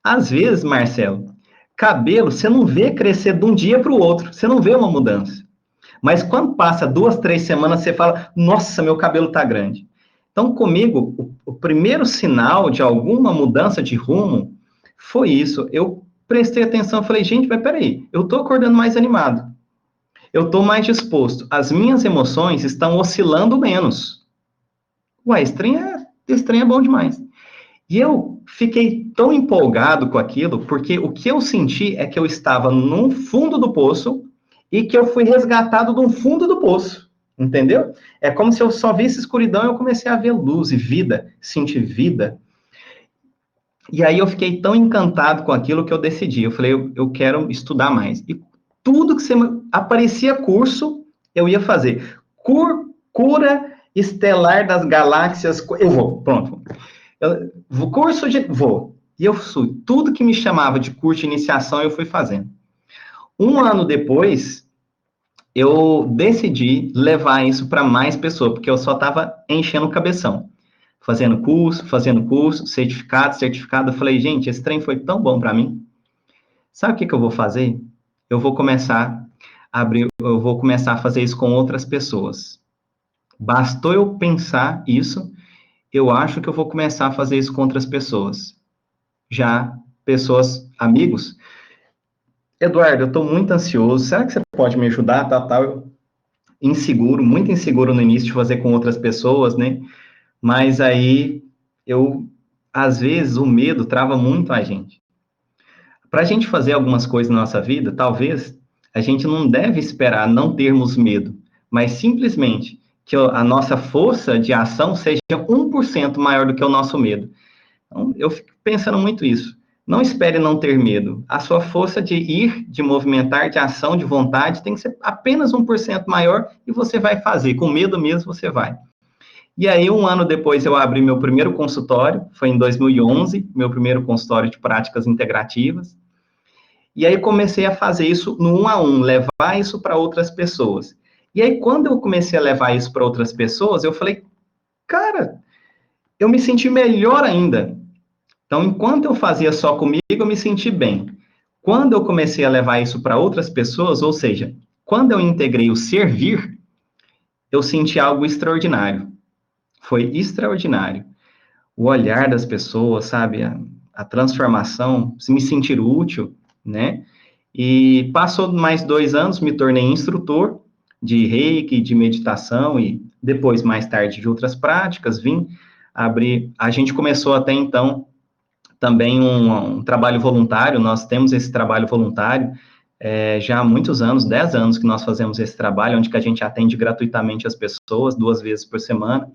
Às vezes, Marcelo, cabelo você não vê crescer de um dia para o outro, você não vê uma mudança. Mas quando passa 2, 3 semanas, você fala, nossa, meu cabelo está grande. Então, comigo, o primeiro sinal de alguma mudança de rumo foi isso. Eu prestei atenção, falei, gente, mas peraí, eu estou acordando mais animado. Eu estou mais disposto. As minhas emoções estão oscilando menos. Ué, estranho é bom demais. E eu fiquei tão empolgado com aquilo, porque o que eu senti é que eu estava no fundo do poço e que eu fui resgatado do fundo do poço, entendeu? É como se eu só visse escuridão e eu comecei a ver luz e vida, sentir vida. E aí eu fiquei tão encantado com aquilo que eu decidi. Eu falei, eu quero estudar mais. E tudo que aparecia curso, eu ia fazer. Cura estelar das galáxias, eu vou, pronto. Eu vou, curso de, vou. E eu fui, tudo que me chamava de curso de iniciação, eu fui fazendo. Um ano depois, eu decidi levar isso para mais pessoas, porque eu só estava enchendo o cabeção. Fazendo curso, certificado. Eu falei, gente, esse trem foi tão bom para mim. Sabe o que eu vou fazer? Eu vou começar eu vou começar a fazer isso com outras pessoas. Bastou eu pensar isso, eu acho que eu vou começar a fazer isso com outras pessoas. Já pessoas, amigos, Eduardo, eu estou muito ansioso, será que você pode me ajudar, Eu, inseguro, muito inseguro no início de fazer com outras pessoas, né? Mas aí, às vezes, o medo trava muito a gente. Para a gente fazer algumas coisas na nossa vida, talvez a gente não deve esperar não termos medo, mas simplesmente que a nossa força de ação seja 1% maior do que o nosso medo. Então, eu fico pensando muito isso. Não espere não ter medo. A sua força de ir, de movimentar, de ação, de vontade, tem que ser apenas 1% maior e você vai fazer. Com medo mesmo, você vai. E aí, um ano depois, eu abri meu primeiro consultório, foi em 2011, meu primeiro consultório de práticas integrativas. E aí, comecei a fazer isso no 1 a 1, levar isso para outras pessoas. E aí, quando eu comecei a levar isso para outras pessoas, eu falei, cara, eu me senti melhor ainda. Então, enquanto eu fazia só comigo, eu me senti bem. Quando eu comecei a levar isso para outras pessoas, ou seja, quando eu integrei o servir, eu senti algo extraordinário. Foi extraordinário. O olhar das pessoas, sabe? A transformação, me sentir útil, né? E passou mais 2 anos, me tornei instrutor de reiki, de meditação e depois, mais tarde, de outras práticas, vim abrir. A gente começou até então também um trabalho voluntário, nós temos esse trabalho voluntário já há muitos anos, 10 anos que nós fazemos esse trabalho, onde que a gente atende gratuitamente as pessoas 2 vezes por semana.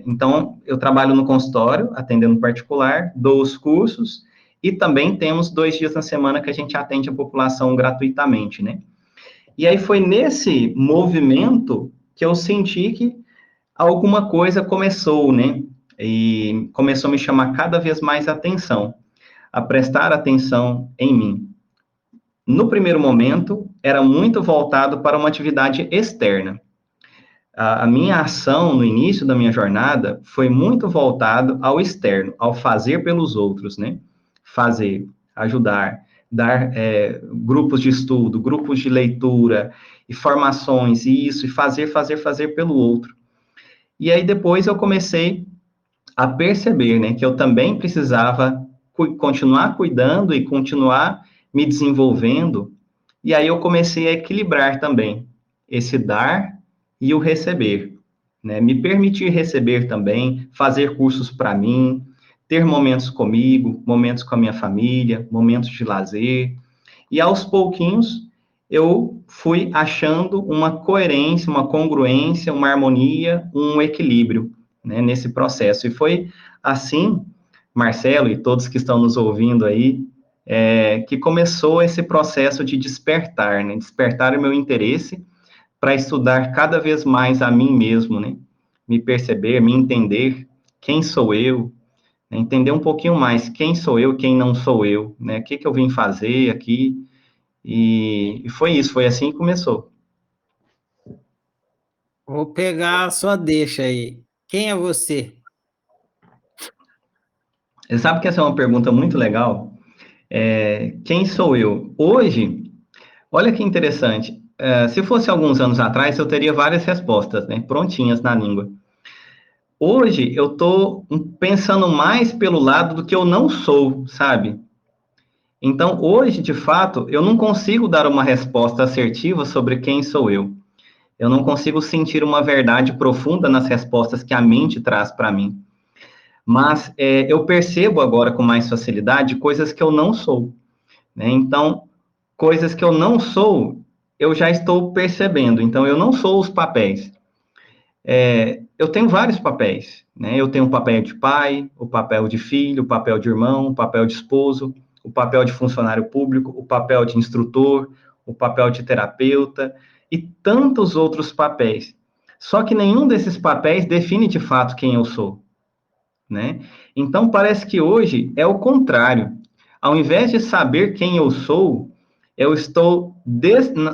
Então, eu trabalho no consultório, atendendo particular, dou os cursos, e também temos 2 dias na semana que a gente atende a população gratuitamente, né? E aí foi nesse movimento que eu senti que alguma coisa começou, né? E começou a me chamar cada vez mais atenção, a prestar atenção em mim. No primeiro momento, era muito voltado para uma atividade externa. A minha ação no início da minha jornada foi muito voltado ao externo, ao fazer pelos outros, né? Fazer, ajudar, dar grupos de estudo, grupos de leitura, e formações, e isso, e fazer pelo outro. E aí depois eu comecei a perceber, né, que eu também precisava continuar cuidando e continuar me desenvolvendo, e aí eu comecei a equilibrar também esse dar e o receber, né, me permitir receber também, fazer cursos para mim, ter momentos comigo, momentos com a minha família, momentos de lazer, e aos pouquinhos eu fui achando uma coerência, uma congruência, uma harmonia, um equilíbrio, né, nesse processo. E foi assim, Marcelo e todos que estão nos ouvindo aí, que começou esse processo de despertar, né, despertar o meu interesse para estudar cada vez mais a mim mesmo, né, me perceber, me entender quem sou eu, né, entender um pouquinho mais quem sou eu, quem não sou eu, né, o que que eu vim fazer aqui, e foi isso, foi assim que começou. Vou pegar a sua deixa aí. Quem é você? Você sabe que essa é uma pergunta muito legal? Quem sou eu? Hoje, olha que interessante. Se fosse alguns anos atrás, eu teria várias respostas, né, prontinhas na língua. Hoje, eu estou pensando mais pelo lado do que eu não sou, sabe? Então, hoje, de fato, eu não consigo dar uma resposta assertiva sobre quem sou eu. Eu não consigo sentir uma verdade profunda nas respostas que a mente traz para mim. Mas eu percebo agora com mais facilidade coisas que eu não sou, né? Então, coisas que eu não sou, eu já estou percebendo. Então, eu não sou os papéis. Eu tenho vários papéis, né? Eu tenho o papel de pai, o papel de filho, o papel de irmão, o papel de esposo, o papel de funcionário público, o papel de instrutor, o papel de terapeuta e tantos outros papéis. Só que nenhum desses papéis define de fato quem eu sou, né? Então parece que hoje é o contrário. Ao invés de saber quem eu sou, eu estou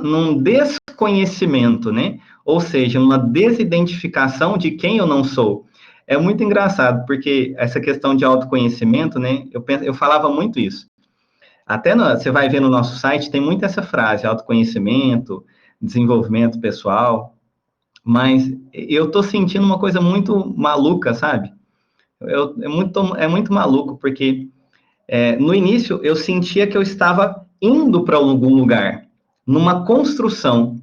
num desconhecimento, né? Ou seja, uma desidentificação de quem eu não sou. É muito engraçado, porque essa questão de autoconhecimento, né? Eu falava muito isso. Até você vai ver no nosso site, tem muito essa frase, autoconhecimento, desenvolvimento pessoal, mas eu estou sentindo uma coisa muito maluca, sabe? É muito maluco, porque no início eu sentia que eu estava indo para algum lugar, numa construção.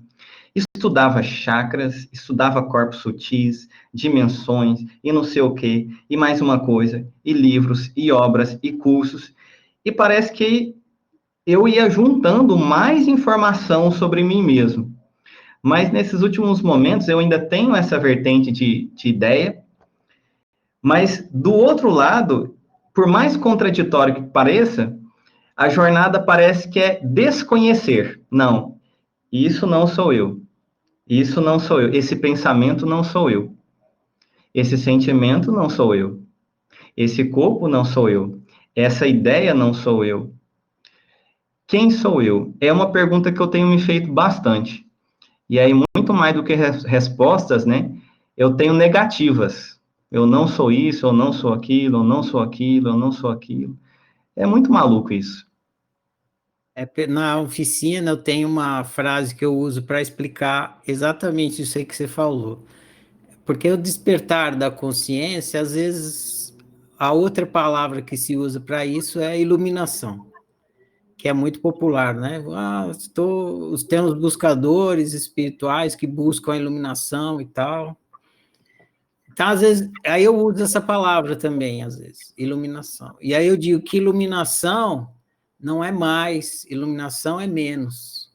Estudava chakras, estudava corpos sutis, dimensões, e não sei o quê, e mais uma coisa, e livros, e obras, e cursos, e parece que eu ia juntando mais informação sobre mim mesmo. Mas nesses últimos momentos eu ainda tenho essa vertente de ideia, mas do outro lado, por mais contraditório que pareça, a jornada parece que é desconhecer. Não, isso não sou eu. Isso não sou eu. Esse pensamento não sou eu. Esse sentimento não sou eu. Esse corpo não sou eu. Essa ideia não sou eu. Quem sou eu? É uma pergunta que eu tenho me feito bastante. E aí, muito mais do que respostas, né? Eu tenho negativas. Eu não sou isso, eu não sou aquilo, eu não sou aquilo, eu não sou aquilo. É muito maluco isso. Na oficina eu tenho uma frase que eu uso para explicar exatamente isso aí que você falou. Porque o despertar da consciência, às vezes, a outra palavra que se usa para isso é iluminação, que é muito popular, né? Temos buscadores espirituais que buscam a iluminação e tal. Então, às vezes, aí eu uso essa palavra também, às vezes, iluminação. E aí eu digo que iluminação não é mais, iluminação é menos.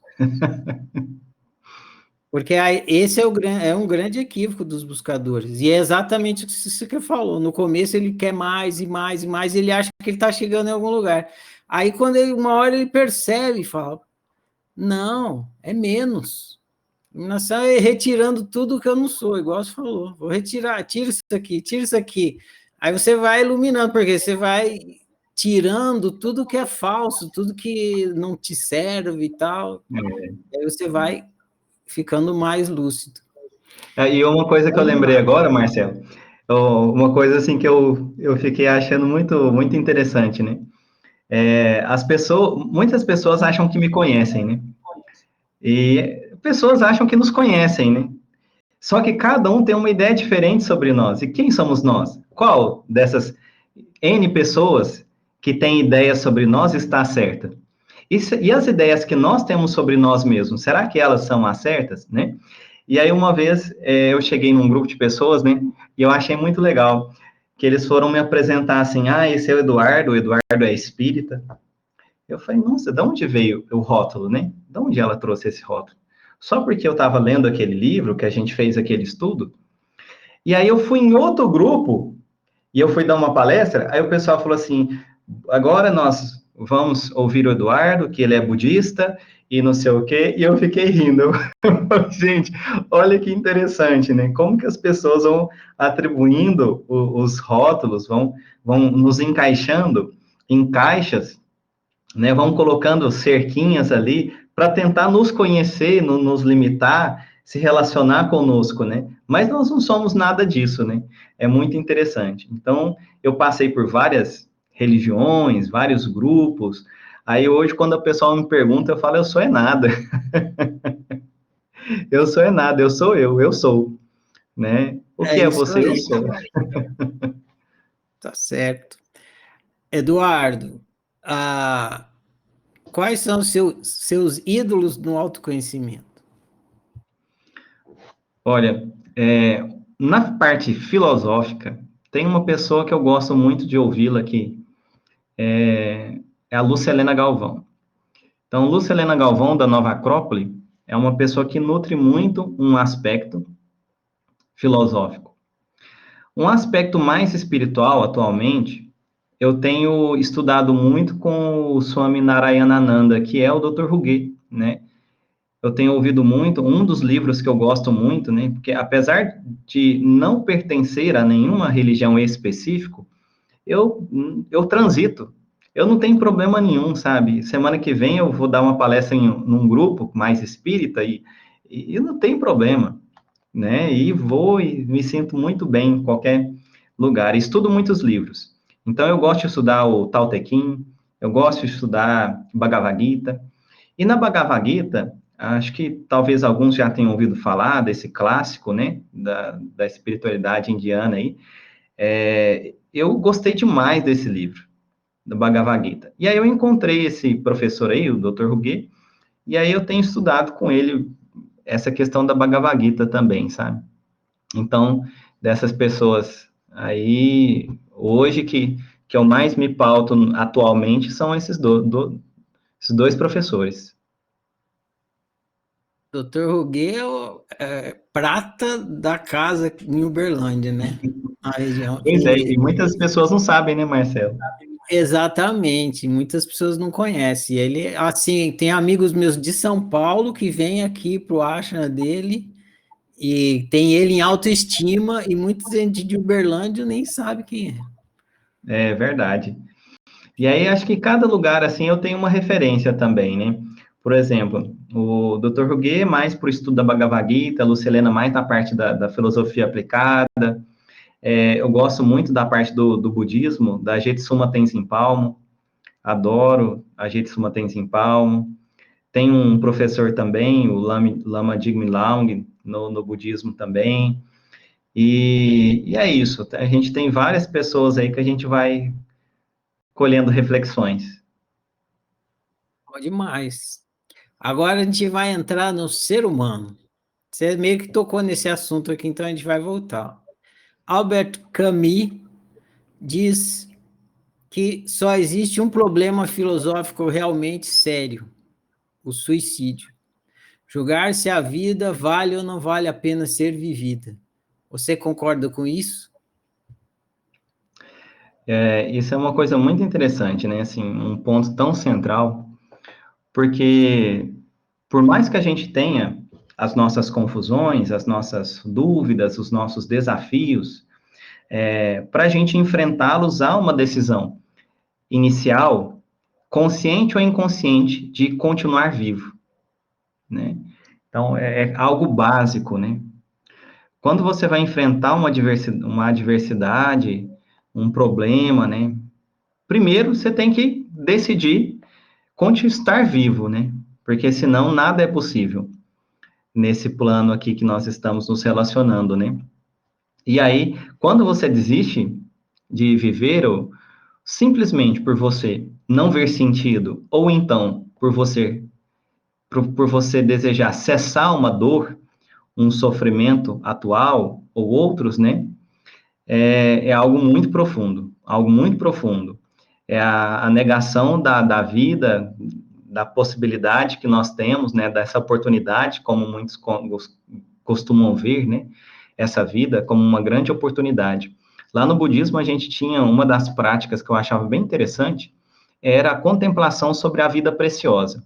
Porque aí, esse é um grande equívoco dos buscadores. E é exatamente isso que você falou. No começo ele quer mais e mais e mais, e ele acha que ele está chegando em algum lugar. Aí, uma hora ele percebe e fala: não, é menos. Iluminação é retirando tudo que eu não sou, igual você falou. Vou retirar, tira isso aqui, tira isso aqui. Aí você vai iluminando, porque você vai tirando tudo que é falso, tudo que não te serve e tal. Aí você vai ficando mais lúcido. E uma coisa que eu lembrei agora, Marcelo, uma coisa assim que eu fiquei achando muito, muito interessante, né? Muitas pessoas acham que me conhecem, né? E pessoas acham que nos conhecem, né? Só que cada um tem uma ideia diferente sobre nós. E quem somos nós? Qual dessas N pessoas que têm ideias sobre nós está certa? E as ideias que nós temos sobre nós mesmos, será que elas são as certas, né? E aí, uma vez, eu cheguei num grupo de pessoas, né? E eu achei muito legal que eles foram me apresentar assim: esse é o Eduardo é espírita. Eu falei: nossa, de onde veio o rótulo, né? De onde ela trouxe esse rótulo? Só porque eu estava lendo aquele livro, que a gente fez aquele estudo. E aí eu fui em outro grupo, e eu fui dar uma palestra, aí o pessoal falou assim: agora nós vamos ouvir o Eduardo, que ele é budista, e não sei o quê, e eu fiquei rindo. Gente, olha que interessante, né? Como que as pessoas vão atribuindo os rótulos, vão nos encaixando em caixas, né? Vão colocando cerquinhas ali para tentar nos conhecer, nos limitar, se relacionar conosco, né? Mas nós não somos nada disso, né? É muito interessante. Então, eu passei por várias religiões, vários grupos. Aí hoje, quando o pessoal me pergunta, eu falo: eu sou é nada. Eu sou é nada, eu sou, né? O É que é isso você? Eu aí, sou. tá certo. Eduardo, quais são os seus ídolos no autoconhecimento? Olha, na parte filosófica, tem uma pessoa que eu gosto muito de ouvi-la aqui, é a Lúcia Helena Galvão. Então, Lúcia Helena Galvão, da Nova Acrópole, é uma pessoa que nutre muito um aspecto filosófico. Um aspecto mais espiritual, atualmente, eu tenho estudado muito com o Swami Narayanananda, que é o Dr. Ruge, né? eu tenho ouvido muito, um dos livros que eu gosto muito, né? Porque apesar de não pertencer a nenhuma religião específica, eu transito. Eu não tenho problema nenhum, sabe? Semana que vem eu vou dar uma palestra num grupo mais espírita e não tem problema, né? E vou e me sinto muito bem em qualquer lugar. Estudo muitos livros. Então, eu gosto de estudar o Tao Te Ching, eu gosto de estudar Bhagavad Gita. E na Bhagavad Gita, acho que talvez alguns já tenham ouvido falar desse clássico, né? Da espiritualidade indiana aí. Eu gostei demais desse livro, do Bhagavad Gita. E aí eu encontrei esse professor aí, o Dr. Ruge, e aí eu tenho estudado com ele essa questão da Bhagavad Gita também, sabe? Então, dessas pessoas aí, hoje que eu mais me pauto atualmente são esses dois professores. Dr. Ruguê é o prata da casa em Uberlândia, né? Na região. Pois é, e muitas pessoas não sabem, né, Marcelo? Exatamente, muitas pessoas não conhecem. Ele, assim, tem amigos meus de São Paulo que vêm aqui para o ashram dele e tem ele em autoestima e muita gente de Uberlândia nem sabe quem é. É verdade. E aí, acho que cada lugar, assim, eu tenho uma referência também, né? Por exemplo, o Dr. Ruge mais para o estudo da Bhagavad Gita, a Lucilena mais na parte da filosofia aplicada. Eu gosto muito da parte do budismo, da Jetsuma Tenzin Palmo, adoro a Jetsuma Tenzin Palmo. Tem um professor também, o Lama Jigme Laung, no budismo também. E é isso, a gente tem várias pessoas aí que a gente vai colhendo reflexões. Bom demais. Agora a gente vai entrar no ser humano. Você meio que tocou nesse assunto aqui, então a gente vai voltar. Albert Camus diz que só existe um problema filosófico realmente sério: o suicídio. Julgar se a vida vale ou não vale a pena ser vivida. Você concorda com isso? Isso é uma coisa muito interessante, né? Assim, um ponto tão central, porque por mais que a gente tenha as nossas confusões, as nossas dúvidas, os nossos desafios, para a gente enfrentá-los, há uma decisão inicial, consciente ou inconsciente, de continuar vivo, né? Então, é algo básico, né? Quando você vai enfrentar uma adversidade, um problema, né? Primeiro, você tem que decidir estar vivo, né? Porque senão nada é possível nesse plano aqui que nós estamos nos relacionando, né? E aí, quando você desiste de viver, ou simplesmente por você não ver sentido, ou então por você desejar cessar uma dor, um sofrimento atual, ou outros, né? É algo muito profundo, algo muito profundo. É a negação da vida, da possibilidade que nós temos, né, dessa oportunidade, como muitos costumam ver, né, essa vida como uma grande oportunidade. Lá no budismo, a gente tinha uma das práticas que eu achava bem interessante, era a contemplação sobre a vida preciosa.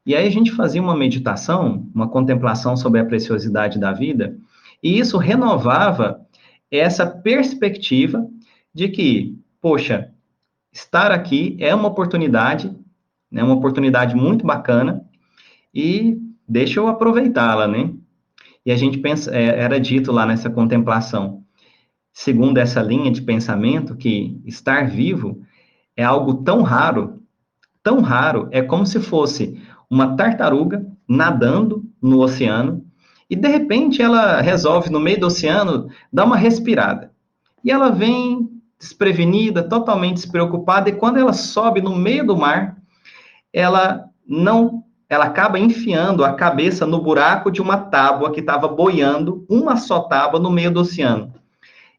E aí a gente fazia uma meditação, uma contemplação sobre a preciosidade da vida, e isso renovava essa perspectiva de que, poxa, estar aqui é uma oportunidade, né, uma oportunidade muito bacana, e deixa eu aproveitá-la, né? E a gente pensa, era dito lá nessa contemplação, segundo essa linha de pensamento, que estar vivo é algo tão raro, é como se fosse uma tartaruga nadando no oceano, e de repente ela resolve, no meio do oceano, dar uma respirada. E ela vem desprevenida, totalmente despreocupada, e quando ela sobe no meio do mar, ela não, ela acaba enfiando a cabeça no buraco de uma tábua que estava boiando, uma só tábua no meio do oceano.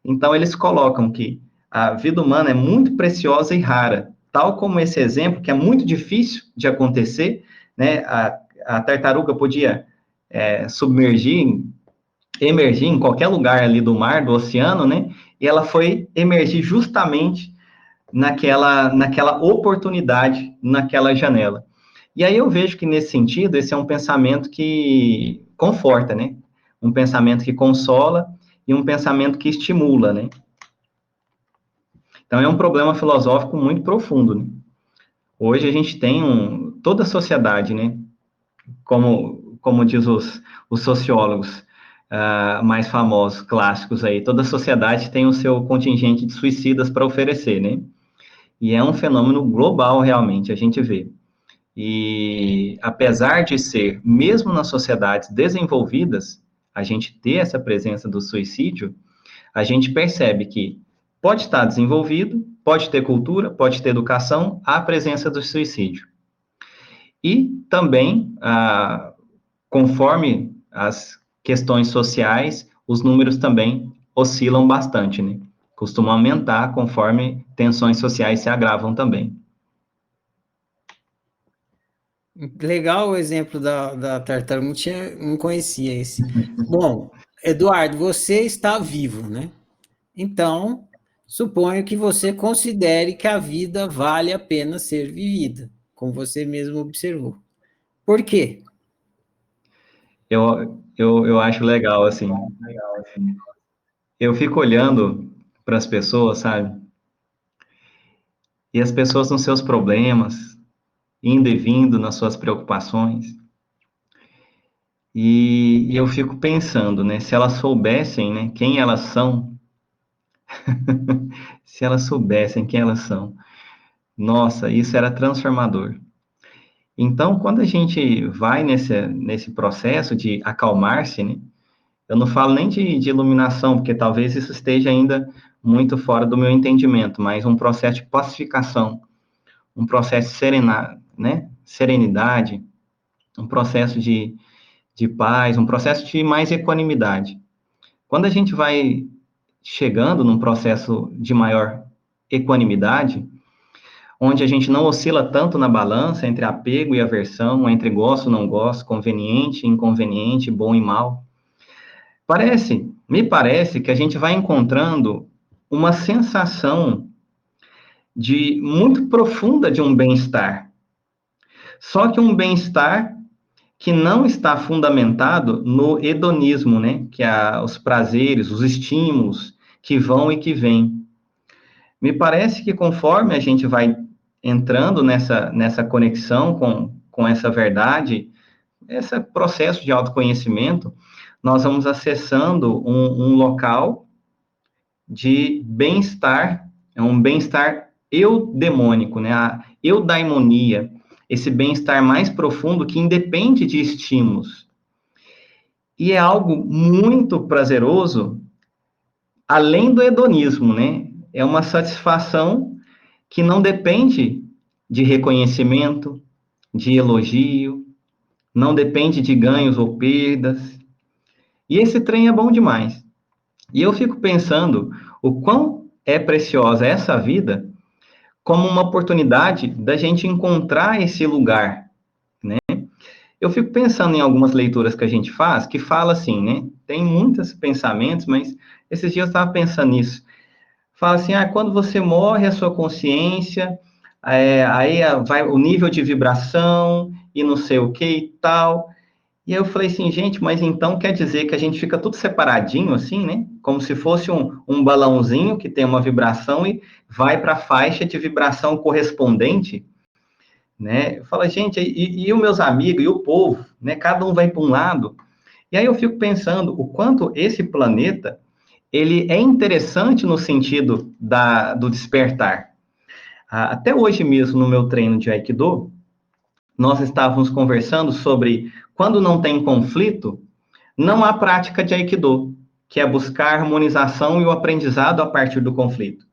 Então eles colocam que a vida humana é muito preciosa e rara, tal como esse exemplo que é muito difícil de acontecer, né? A tartaruga podia emergir em qualquer lugar ali do mar, do oceano, né? E ela foi emergir justamente naquela oportunidade, naquela janela. E aí eu vejo que, nesse sentido, esse é um pensamento que conforta, né? Um pensamento que consola e um pensamento que estimula, né? Então, é um problema filosófico muito profundo, né? Hoje a gente tem toda a sociedade, né? Como diz os sociólogos mais famosos, clássicos aí, toda a sociedade tem o seu contingente de suicidas para oferecer, né? E é um fenômeno global, realmente, a gente vê. E apesar de ser, mesmo nas sociedades desenvolvidas, a gente ter essa presença do suicídio, a gente percebe que pode estar desenvolvido, pode ter cultura, pode ter educação, há a presença do suicídio. E também, conforme as questões sociais, os números também oscilam bastante, né? Costumam aumentar conforme tensões sociais se agravam também. Legal o exemplo da tartaruga, não conhecia esse. Bom, Eduardo, você está vivo, né? Então, suponho que você considere que a vida vale a pena ser vivida, como você mesmo observou. Por quê? Eu acho legal, assim. Eu fico olhando para as pessoas, sabe? E as pessoas nos seus problemas, indo e vindo nas suas preocupações. E eu fico pensando, né? Se elas soubessem, né, quem elas são, se elas soubessem quem elas são, nossa, isso era transformador. Então, quando a gente vai nesse processo de acalmar-se, né? Eu não falo nem de iluminação, porque talvez isso esteja ainda muito fora do meu entendimento, mas um processo de pacificação, um processo né? Serenidade, um processo de paz, um processo de mais equanimidade. Quando a gente vai chegando num processo de maior equanimidade, onde a gente não oscila tanto na balança entre apego e aversão, entre gosto e não gosto, conveniente e inconveniente, bom e mal, me parece que a gente vai encontrando uma sensação de muito profunda de um bem-estar. Só que um bem-estar que não está fundamentado no hedonismo, né? Que é os prazeres, os estímulos que vão e que vêm. Me parece que conforme a gente vai entrando nessa conexão com essa verdade, esse processo de autoconhecimento, nós vamos acessando um local de bem-estar, é um bem-estar eudemônico, né? A eudaimonia, esse bem-estar mais profundo que independe de estímulos. E é algo muito prazeroso, além do hedonismo, né? É uma satisfação que não depende de reconhecimento, de elogio, não depende de ganhos ou perdas. E esse trem é bom demais. E eu fico pensando o quão é preciosa essa vida como uma oportunidade da gente encontrar esse lugar, né? Eu fico pensando em algumas leituras que a gente faz, que fala assim, né? Tem muitos pensamentos, mas esses dias eu estava pensando nisso. Fala assim, quando você morre, a sua consciência, aí vai o nível de vibração e não sei o que e tal. E aí eu falei assim, gente, mas então quer dizer que a gente fica tudo separadinho, assim, né? Como se fosse um balãozinho que tem uma vibração e vai para a faixa de vibração correspondente, né? Eu falo, gente, e os meus amigos, e o povo, né? Cada um vai para um lado. E aí eu fico pensando o quanto esse planeta, ele é interessante no sentido do despertar. Até hoje mesmo, no meu treino de Aikido, nós estávamos conversando sobre quando não tem conflito, não há prática de Aikido, que é buscar a harmonização e o aprendizado a partir do conflito.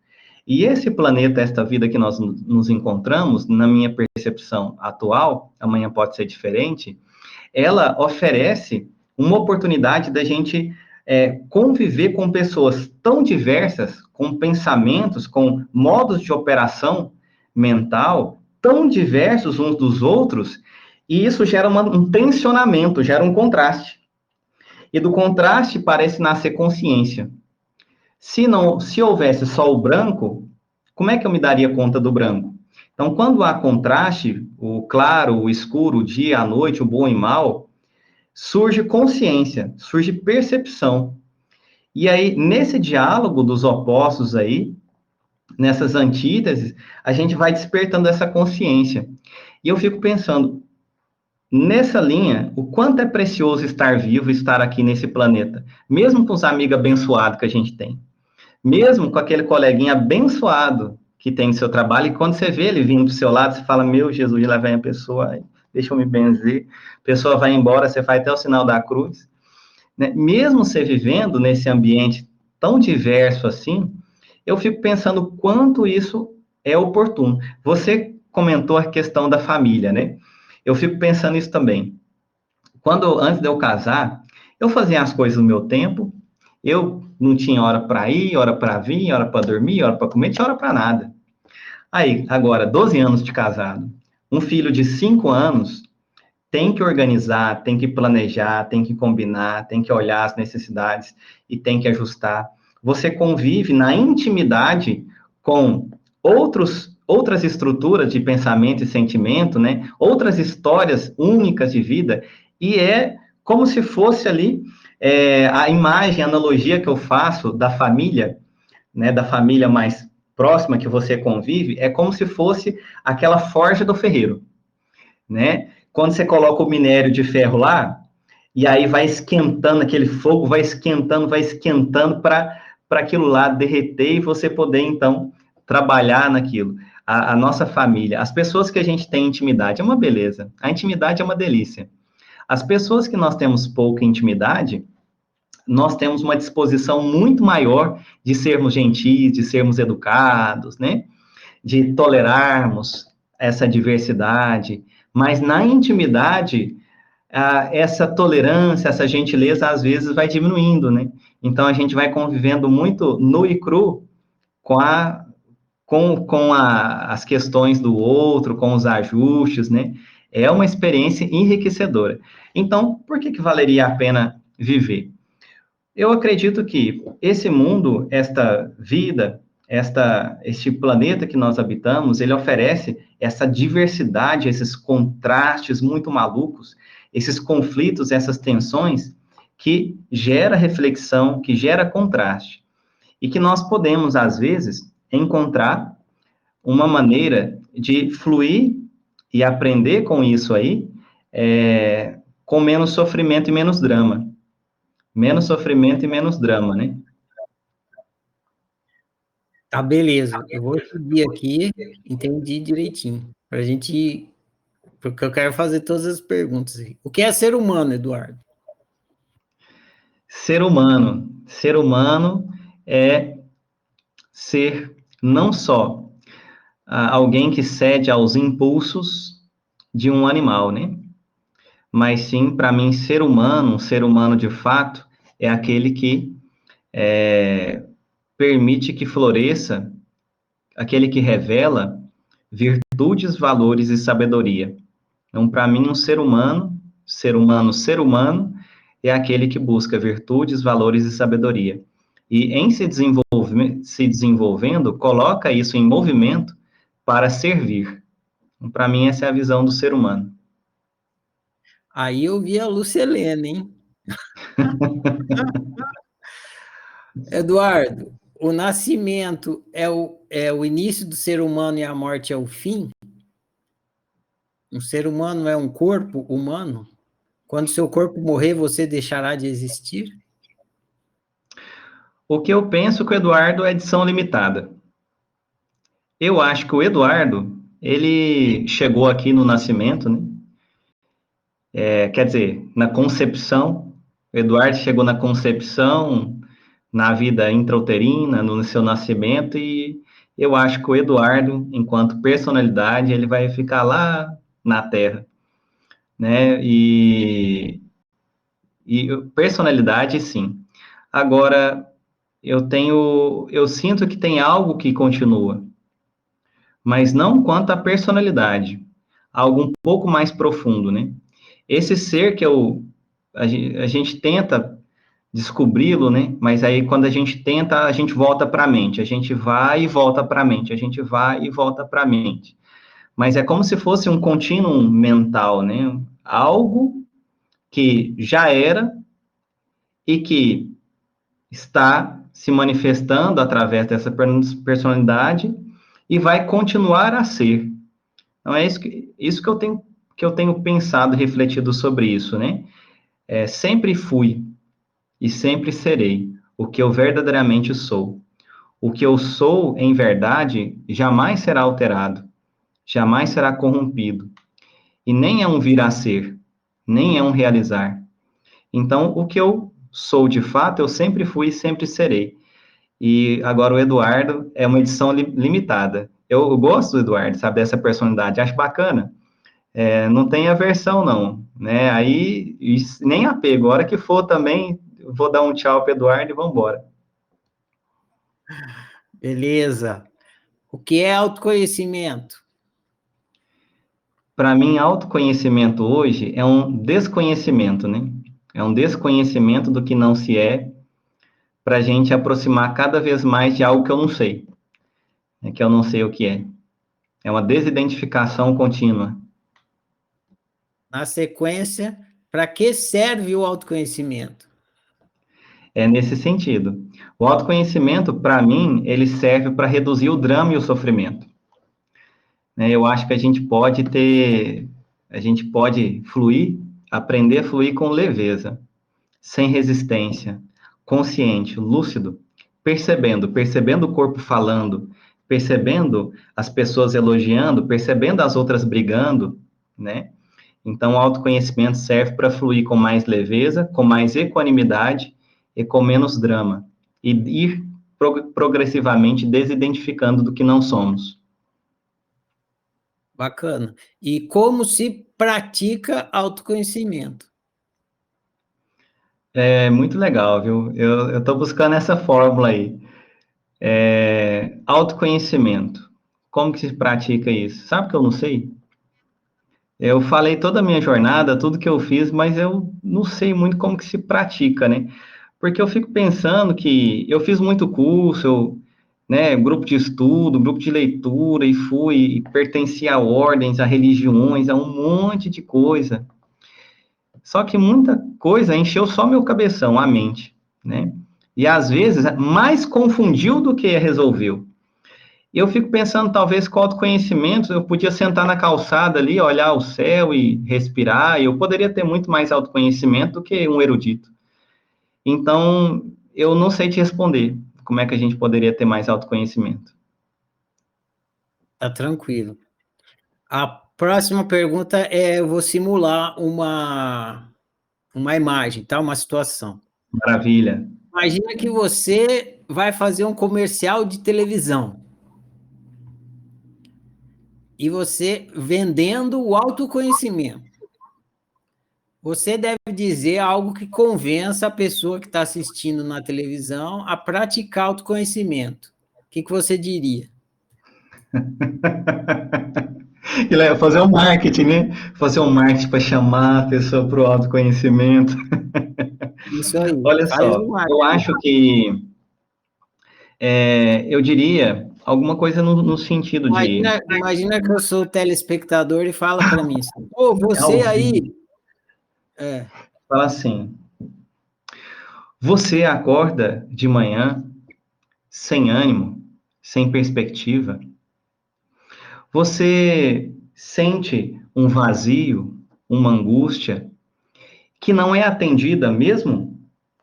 E esse planeta, esta vida que nós nos encontramos, na minha percepção atual, amanhã pode ser diferente, ela oferece uma oportunidade da gente conviver com pessoas tão diversas, com pensamentos, com modos de operação mental tão diversos uns dos outros, e isso gera um tensionamento, gera um contraste. E do contraste parece nascer consciência. Se houvesse só o branco, como é que eu me daria conta do branco? Então, quando há contraste, o claro, o escuro, o dia, a noite, o bom e mal, surge consciência, surge percepção. E aí, nesse diálogo dos opostos aí, nessas antíteses, a gente vai despertando essa consciência. E eu fico pensando, nessa linha, o quanto é precioso estar vivo, estar aqui nesse planeta, mesmo com os amigos abençoados que a gente tem, mesmo com aquele coleguinha abençoado que tem no seu trabalho, e quando você vê ele vindo do seu lado, você fala, meu Jesus, lá vem a pessoa, deixa eu me benzer, a pessoa vai embora, você faz até o sinal da cruz, né? Mesmo você vivendo nesse ambiente tão diverso assim, eu fico pensando o quanto isso é oportuno. Você comentou a questão da família, né? Eu fico pensando isso também. Antes de eu casar, eu fazia as coisas no meu tempo, eu não tinha hora para ir, hora para vir, hora para dormir, hora para comer, não tinha hora para nada. Aí, agora, 12 anos de casado, um filho de 5 anos tem que organizar, tem que planejar, tem que combinar, tem que olhar as necessidades e tem que ajustar. Você convive na intimidade com outras estruturas de pensamento e sentimento, né? Outras histórias únicas de vida, e é como se fosse ali a imagem, a analogia que eu faço da família, né? Da família mais próxima que você convive, é como se fosse aquela forja do ferreiro, né? Quando você coloca o minério de ferro lá, e aí vai esquentando, aquele fogo vai esquentando para aquilo lá derreter e você poder, então, trabalhar naquilo. A nossa família, as pessoas que a gente tem intimidade, é uma beleza. A intimidade é uma delícia. As pessoas que nós temos pouca intimidade, nós temos uma disposição muito maior de sermos gentis, de sermos educados, né? De tolerarmos essa diversidade, mas na intimidade, essa tolerância, essa gentileza, às vezes vai diminuindo, né? Então, a gente vai convivendo muito nu e cru com, as questões do outro, com os ajustes, né? É uma experiência enriquecedora. Então, por que valeria a pena viver? Eu acredito que esse mundo, esta vida, este planeta que nós habitamos, ele oferece essa diversidade, esses contrastes muito malucos, esses conflitos, essas tensões, que gera reflexão, que gera contraste. E que nós podemos, às vezes, encontrar uma maneira de fluir e aprender com isso aí, com menos sofrimento e menos drama. Menos sofrimento e menos drama, né? Tá, beleza. Eu vou seguir aqui, entendi direitinho. Para a gente. Porque eu quero fazer todas as perguntas aí. O que é ser humano, Eduardo? Ser humano. Ser humano é ser não só alguém que cede aos impulsos de um animal, né? Mas sim, para mim, ser humano, um ser humano de fato, é aquele que permite que floresça, aquele que revela virtudes, valores e sabedoria. Então, para mim, um ser humano, ser humano, é aquele que busca virtudes, valores e sabedoria. E em se desenvolvendo, coloca isso em movimento para servir. Então, para mim, essa é a visão do ser humano. Aí eu vi a Lúcia Helena, hein? Eduardo, o nascimento é o início do ser humano e a morte é o fim? Um ser humano é um corpo humano? Quando seu corpo morrer, você deixará de existir? O que eu penso que o Eduardo é edição limitada. Eu acho que o Eduardo, ele chegou aqui no nascimento, né? Quer dizer, na concepção, o Eduardo chegou na concepção, na vida intrauterina, no seu nascimento, e eu acho que o Eduardo, enquanto personalidade, ele vai ficar lá na Terra, né? E personalidade, sim. Agora, eu sinto que tem algo que continua, mas não quanto à personalidade, algo um pouco mais profundo, né? Esse ser que a gente tenta descobri-lo, né? Mas aí quando a gente tenta, a gente volta para a mente, a gente vai e volta para a mente, a gente vai e volta para a mente. mas é como se fosse um contínuo mental, né? Algo que já era e que está se manifestando através dessa personalidade e vai continuar a ser. Então, é isso que eu tenho pensado e refletido sobre isso, né? Sempre fui e sempre serei o que eu verdadeiramente sou. O que eu sou, em verdade, jamais será alterado, jamais será corrompido, e nem é um vir a ser, nem é um realizar. Então, o que eu sou de fato, eu sempre fui e sempre serei. E agora o Eduardo é uma edição limitada. Eu gosto do Eduardo, sabe, dessa personalidade, acho bacana. Não tem aversão, não, né? Aí, nem apego. A hora que for também, vou dar um tchau para Eduardo e vamos embora. Beleza. O que é autoconhecimento? Para mim, autoconhecimento hoje é um desconhecimento, né? É um desconhecimento do que não se é, para a gente aproximar cada vez mais de algo que eu não sei, né? Que eu não sei o que é. É uma desidentificação contínua. Na sequência, para que serve o autoconhecimento? É nesse sentido. O autoconhecimento, para mim, ele serve para reduzir o drama e o sofrimento. Né? Eu acho que a gente pode fluir, aprender a fluir com leveza, sem resistência, consciente, lúcido, percebendo o corpo falando, percebendo as pessoas elogiando, percebendo as outras brigando, né? Então, o autoconhecimento serve para fluir com mais leveza, com mais equanimidade e com menos drama. E ir progressivamente desidentificando do que não somos. Bacana. E como se pratica autoconhecimento? É muito legal, viu? Eu estou buscando essa fórmula aí. Autoconhecimento. Como que se pratica isso? Sabe que eu não sei? Eu falei toda a minha jornada, tudo que eu fiz, mas eu não sei muito como que se pratica, né? Porque eu fico pensando que eu fiz muito curso, né, grupo de estudo, grupo de leitura, e fui, e pertenci a ordens, a religiões, a um monte de coisa. Só que muita coisa encheu só meu cabeção, a mente, né? E às vezes mais confundiu do que resolveu. E eu fico pensando, talvez com autoconhecimento, eu podia sentar na calçada ali, olhar o céu e respirar, e eu poderia ter muito mais autoconhecimento do que um erudito. Então, eu não sei te responder como é que a gente poderia ter mais autoconhecimento. Tá tranquilo. A próxima pergunta é, eu vou simular uma imagem, tá? Uma situação. Maravilha. Imagina que você vai fazer um comercial de televisão e você vendendo o autoconhecimento. Você deve dizer algo que convença a pessoa que está assistindo na televisão a praticar autoconhecimento. O que você diria? Fazer um marketing, né? Fazer um marketing para chamar a pessoa para o autoconhecimento. Isso aí, Olha faz só, o eu marketing. acho que eu diria alguma coisa no sentido de Imagina que eu sou telespectador e fala para mim assim, ô, ao você aí, vivo, é, falar assim: você acorda de manhã sem ânimo, sem perspectiva, você sente um vazio, uma angústia que não é atendida mesmo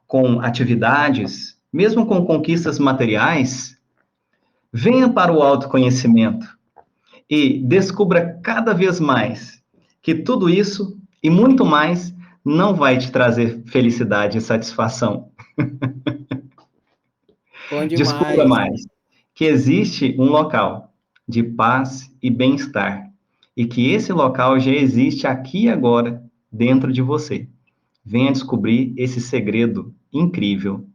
com atividades, mesmo com conquistas materiais. Venha para o autoconhecimento e descubra cada vez mais que tudo isso e muito mais não vai te trazer felicidade e satisfação. bom Descubra demais. mais que existe um local de paz e bem-estar e que esse local já existe aqui e agora dentro de você. Venha descobrir esse segredo incrível.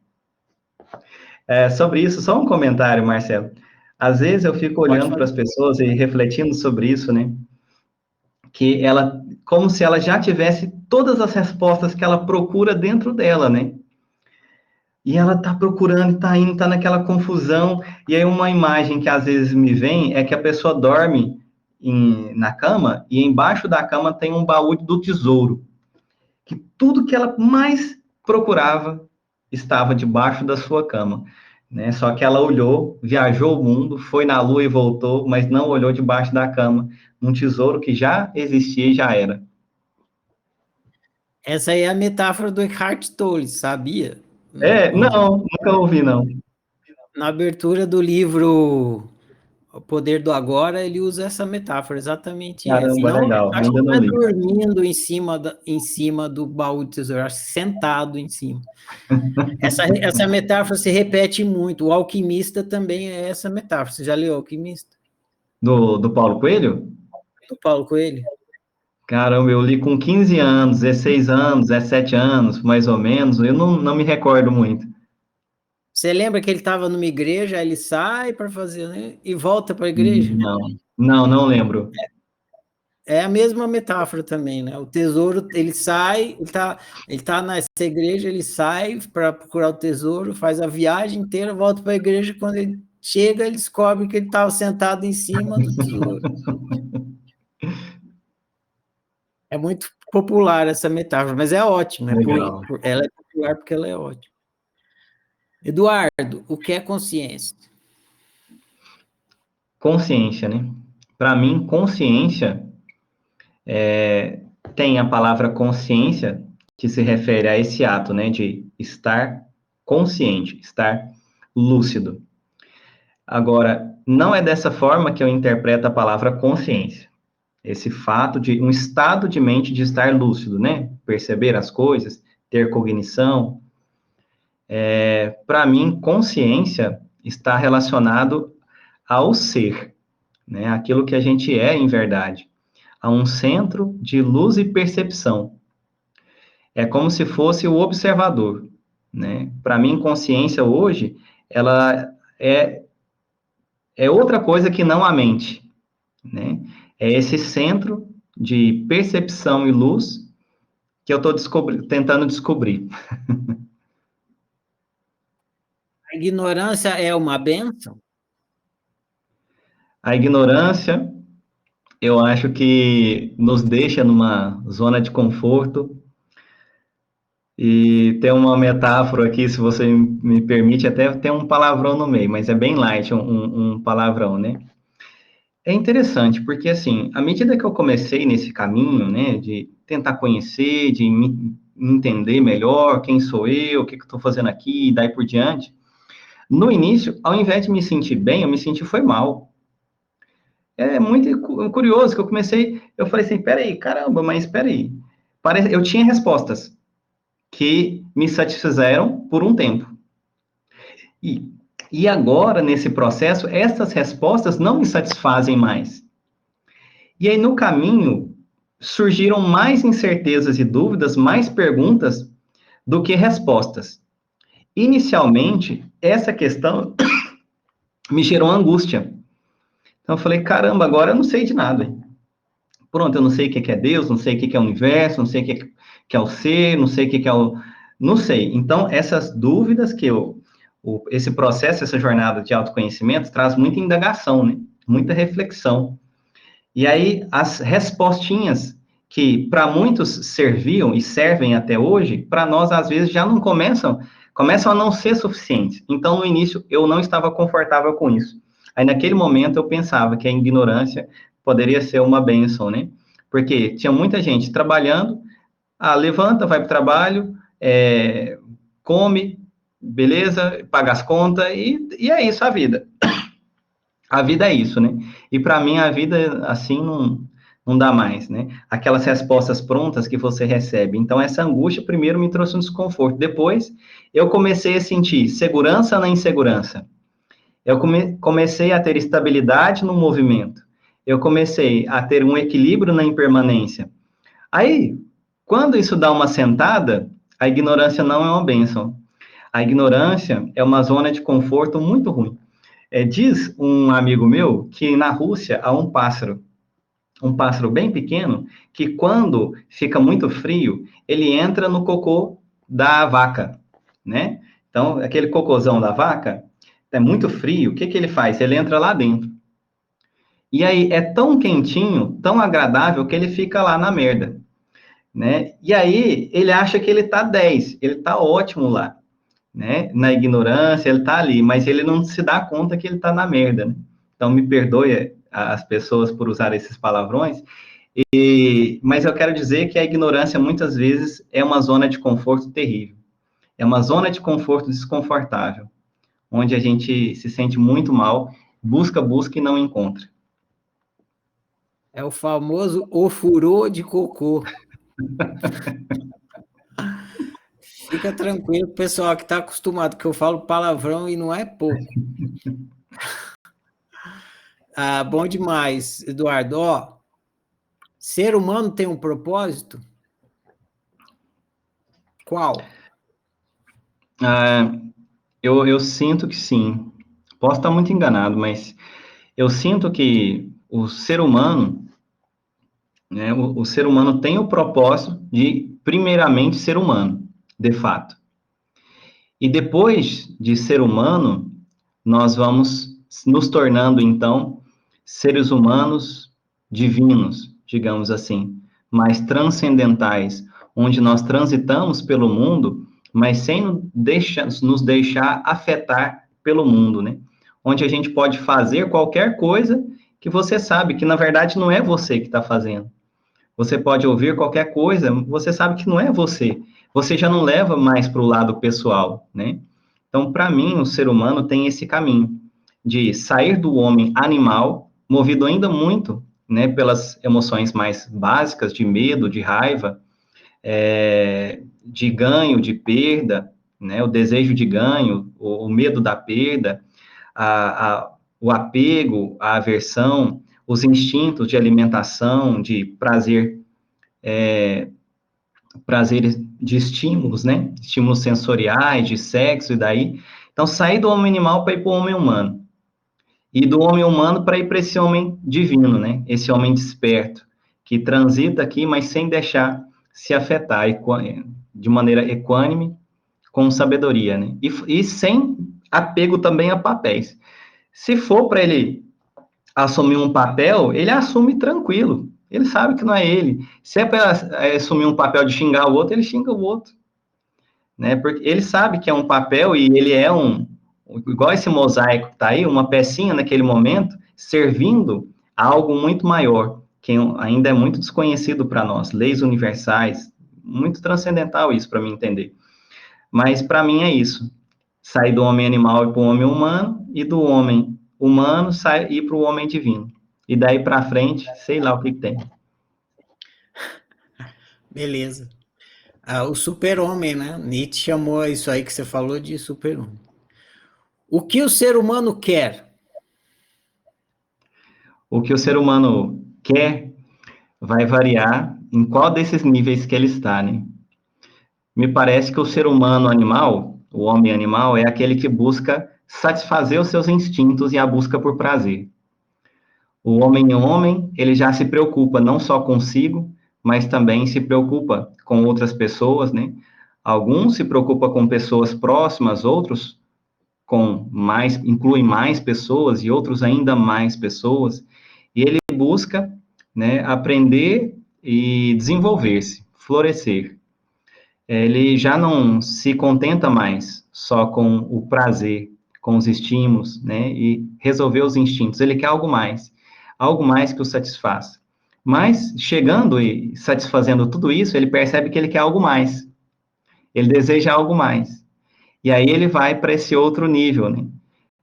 Sobre isso, só um comentário, Marcelo. Às vezes eu fico Pode olhando para fazer. as pessoas e refletindo sobre isso, né? Que ela, como se ela já tivesse todas as respostas que ela procura dentro dela, né? E ela tá procurando, tá indo, tá naquela confusão. E aí uma imagem que às vezes me vem é que a pessoa dorme na cama, e embaixo da cama tem um baú do tesouro, que tudo que ela mais procurava estava debaixo da sua cama, né? Só que ela olhou, viajou o mundo, foi na lua e voltou, mas não olhou debaixo da cama, um tesouro que já existia e já era. Essa aí é a metáfora do Eckhart Tolle, sabia? Não, nunca ouvi, não. Na abertura do livro O Poder do Agora, ele usa essa metáfora, exatamente essa. Caramba, Não, legal, acho ainda que não não é li. dormindo em cima do baú de tesouro, acho que sentado em cima. Essa metáfora se repete muito. O Alquimista também é essa metáfora. Você já leu O Alquimista? Do Paulo Coelho? Do Paulo Coelho? Caramba, eu li com 15 anos, 16 anos, 17 anos, mais ou menos, eu não me recordo muito. Você lembra que ele estava numa igreja, aí ele sai para fazer, né, e volta para a igreja? Não lembro. É a mesma metáfora também, né? O tesouro, ele sai, ele tá nessa igreja, ele sai para procurar o tesouro, faz a viagem inteira, volta para a igreja, quando ele chega, ele descobre que ele estava sentado em cima do tesouro. É muito popular essa metáfora, mas é ótima, Legal. ela é popular porque ela é ótima. Eduardo, o que é consciência? Consciência, né? Para mim, consciência tem a palavra consciência, que se refere a esse ato, né, de estar consciente, estar lúcido. Agora, não é dessa forma que eu interpreto a palavra consciência. Esse fato de um estado de mente de estar lúcido, né? Perceber as coisas, ter cognição. Para mim, consciência está relacionado ao ser, né? Aquilo que a gente é em verdade, a um centro de luz e percepção. É como se fosse o observador, né? Para mim, consciência hoje, ela é outra coisa que não a mente, né? É esse centro de percepção e luz que eu estou tentando descobrir. A ignorância é uma bênção? A ignorância, eu acho que nos deixa numa zona de conforto. E tem uma metáfora aqui, se você me permite, até tem um palavrão no meio, mas é bem light um palavrão, né? É interessante, porque assim, à medida que eu comecei nesse caminho, né, de tentar conhecer, de me entender melhor quem sou eu, o que, que eu estou fazendo aqui, e daí por diante, no início, ao invés de me sentir bem, eu me senti foi mal. É muito curioso que eu comecei, eu falei assim, peraí, caramba, mas peraí. Eu tinha respostas que me satisfizeram por um tempo. E, e agora, nesse processo, essas respostas não me satisfazem mais. E aí, no caminho, surgiram mais incertezas e dúvidas, mais perguntas do que respostas. Inicialmente, essa questão me gerou angústia. Então, eu falei, caramba, agora eu não sei de nada. Pronto, eu não sei o que é Deus, não sei o que é o universo, não sei o que é o ser, não sei o que é o... Não sei. Então, essas dúvidas esse processo, essa jornada de autoconhecimento traz muita indagação, né? Muita reflexão. E aí, as respostinhas que para muitos serviam e servem até hoje, para nós, às vezes, já não começam a não ser suficientes. Então, no início, eu não estava confortável com isso. Aí, naquele momento, eu pensava que a ignorância poderia ser uma bênção, né? Porque tinha muita gente trabalhando, levanta, vai para o trabalho, come, beleza, paga as contas, e é isso a vida. A vida é isso, né? E para mim a vida assim não dá mais, né? Aquelas respostas prontas que você recebe. Então essa angústia primeiro me trouxe um desconforto. Depois eu comecei a sentir segurança na insegurança. Eu comecei a ter estabilidade no movimento. Eu comecei a ter um equilíbrio na impermanência. Aí, quando isso dá uma sentada, a ignorância não é uma bênção. A ignorância é uma zona de conforto muito ruim. Diz um amigo meu que na Rússia há um pássaro bem pequeno, que quando fica muito frio, ele entra no cocô da vaca, né? Então, aquele cocôzão da vaca é muito frio, o que que ele faz? Ele entra lá dentro. E aí é tão quentinho, tão agradável, que ele fica lá na merda, né? E aí ele acha que ele tá 10, ele tá ótimo lá, né? Na ignorância, ele tá ali, mas ele não se dá conta que ele tá na merda, né? Então me perdoe as pessoas por usar esses palavrões, mas eu quero dizer que a ignorância muitas vezes é uma zona de conforto terrível. É uma zona de conforto desconfortável, onde a gente se sente muito mal, busca, busca e não encontra. É o famoso ofurô de cocô. Fica tranquilo, pessoal que está acostumado, que eu falo palavrão e não é pouco. Ah, bom demais, Eduardo. Ó, ser humano tem um propósito? Qual? Ah, eu sinto que sim. Posso estar muito enganado, mas eu sinto que o ser humano, né, o ser humano tem o propósito de, primeiramente, ser humano, de fato. E depois de ser humano, nós vamos nos tornando, então, seres humanos divinos, digamos assim, mais transcendentais, onde nós transitamos pelo mundo, mas sem nos deixar afetar pelo mundo, né? Onde a gente pode fazer qualquer coisa que você sabe que, na verdade, não é você que está fazendo. Você pode ouvir qualquer coisa, você sabe que não é você. Você já não leva mais para o lado pessoal, né? Então, para mim, o ser humano tem esse caminho de sair do homem animal, movido ainda muito, né, pelas emoções mais básicas, de medo, de raiva, de ganho, de perda, né, o desejo de ganho, o medo da perda, o apego, a aversão, os instintos de alimentação, de prazeres de estímulos, né? Estímulos sensoriais, de sexo e daí. Então, sair do homem animal para ir para o homem humano. E do homem humano para ir para esse homem divino, né? Esse homem desperto, que transita aqui, mas sem deixar se afetar de maneira equânime, com sabedoria, né? E sem apego também a papéis. Se for para ele assumir um papel, ele assume tranquilo. Ele sabe que não é ele. Se é para assumir um papel de xingar o outro, ele xinga o outro, né? Porque ele sabe que é um papel e ele é igual esse mosaico que está aí, uma pecinha naquele momento, servindo a algo muito maior, que ainda é muito desconhecido para nós, leis universais, muito transcendental isso para mim entender. Mas para mim é isso. Sair do homem animal e para o homem humano, e do homem humano ir para o homem divino. E daí para frente, sei lá o que tem. Beleza. Ah, o super-homem, né? Nietzsche chamou isso aí que você falou de super-homem. O que o ser humano quer? O que o ser humano quer vai variar em qual desses níveis que ele está, né? Me parece que o ser humano animal, o homem animal, é aquele que busca satisfazer os seus instintos e a busca por prazer. O homem, ele já se preocupa não só consigo, mas também se preocupa com outras pessoas, né? Alguns se preocupam com pessoas próximas, outros incluem mais pessoas e outros ainda mais pessoas. E ele busca, né, aprender e desenvolver-se, florescer. Ele já não se contenta mais só com o prazer, com os estímulos, né, e resolver os instintos. Ele quer algo mais que o satisfaça. Mas, chegando e satisfazendo tudo isso, ele percebe que ele quer algo mais. Ele deseja algo mais. E aí ele vai para esse outro nível, né,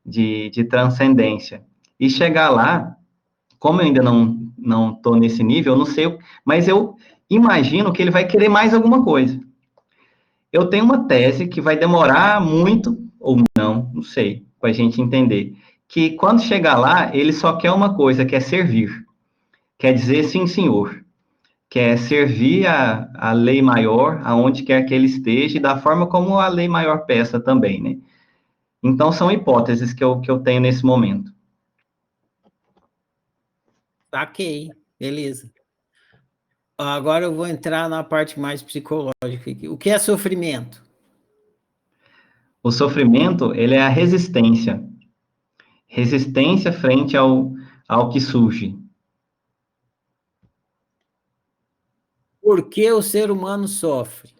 de transcendência. E chegar lá, como eu ainda não estou nesse nível, eu não sei, mas eu imagino que ele vai querer mais alguma coisa. Eu tenho uma tese que vai demorar muito, ou não sei, para a gente entender, que quando chegar lá, ele só quer uma coisa, que é servir. Quer dizer sim, senhor. Quer servir a lei maior, aonde quer que ele esteja, e da forma como a lei maior peça também, né? Então, são hipóteses que eu tenho nesse momento. Ok, beleza. Agora eu vou entrar na parte mais psicológica aqui. O que é sofrimento? O sofrimento, ele é a resistência. Resistência frente ao que surge. Por que o ser humano sofre?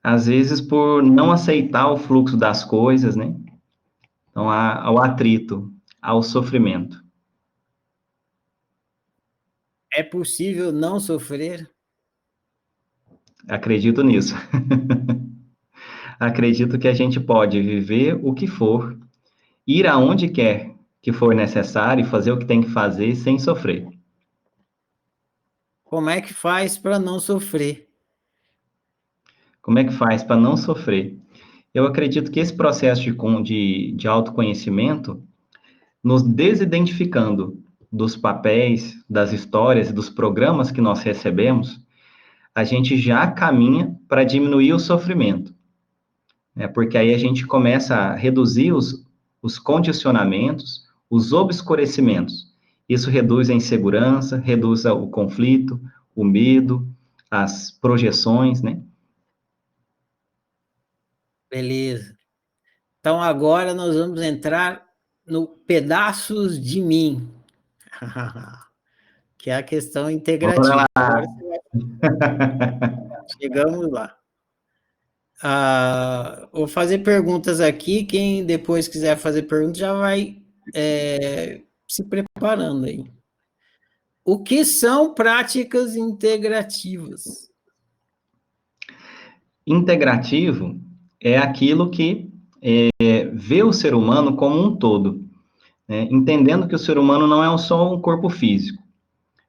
Às vezes por não aceitar o fluxo das coisas, né? Então, ao atrito, ao sofrimento. É possível não sofrer? Acredito nisso. Acredito que a gente pode viver o que for, ir aonde quer que for necessário, fazer o que tem que fazer sem sofrer. Como é que faz para não sofrer? Como é que faz para não sofrer? Eu acredito que esse processo de autoconhecimento, nos desidentificando dos papéis, das histórias e dos programas que nós recebemos, a gente já caminha para diminuir o sofrimento, né? Porque aí a gente começa a reduzir os condicionamentos, os obscurecimentos. Isso reduz a insegurança, reduz o conflito, o medo, as projeções, né? Beleza. Então agora nós vamos entrar no pedaços de mim, que é a questão Bora integrativa. lá. Agora chegamos lá. Vou fazer perguntas aqui. Quem depois quiser fazer perguntas já vai se preparando aí. O que são práticas integrativas? Integrativo é aquilo que vê o ser humano como um todo, né? Entendendo que o ser humano não é só um corpo físico.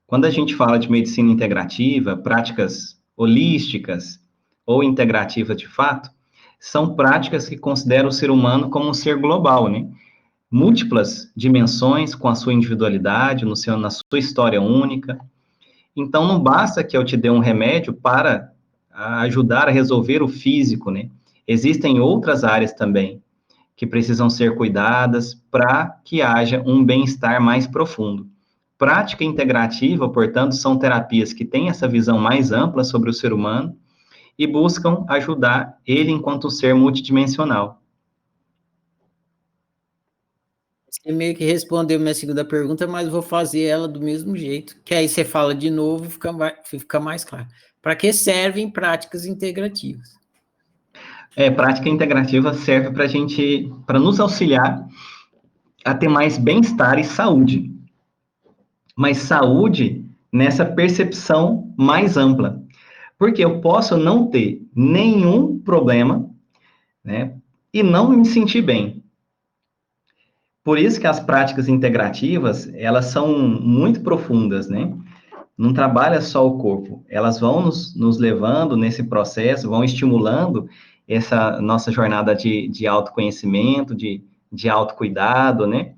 Quando a gente fala de medicina integrativa, práticas holísticas ou integrativas de fato, são práticas que consideram o ser humano como um ser global, né? Múltiplas dimensões com a sua individualidade, na sua história única. Então, não basta que eu te dê um remédio para ajudar a resolver o físico, né? Existem outras áreas também que precisam ser cuidadas para que haja um bem-estar mais profundo. Prática integrativa, portanto, são terapias que têm essa visão mais ampla sobre o ser humano e buscam ajudar ele enquanto ser multidimensional. Você meio que respondeu minha segunda pergunta, mas vou fazer ela do mesmo jeito, que aí você fala de novo, fica mais claro. Para que servem práticas integrativas? Prática integrativa serve para nos auxiliar a ter mais bem-estar e saúde. Mas saúde nessa percepção mais ampla. Porque eu posso não ter nenhum problema, né, e não me sentir bem. Por isso que as práticas integrativas, elas são muito profundas, né? Não trabalha só o corpo, elas vão nos levando nesse processo, vão estimulando essa nossa jornada de autoconhecimento, de autocuidado, né?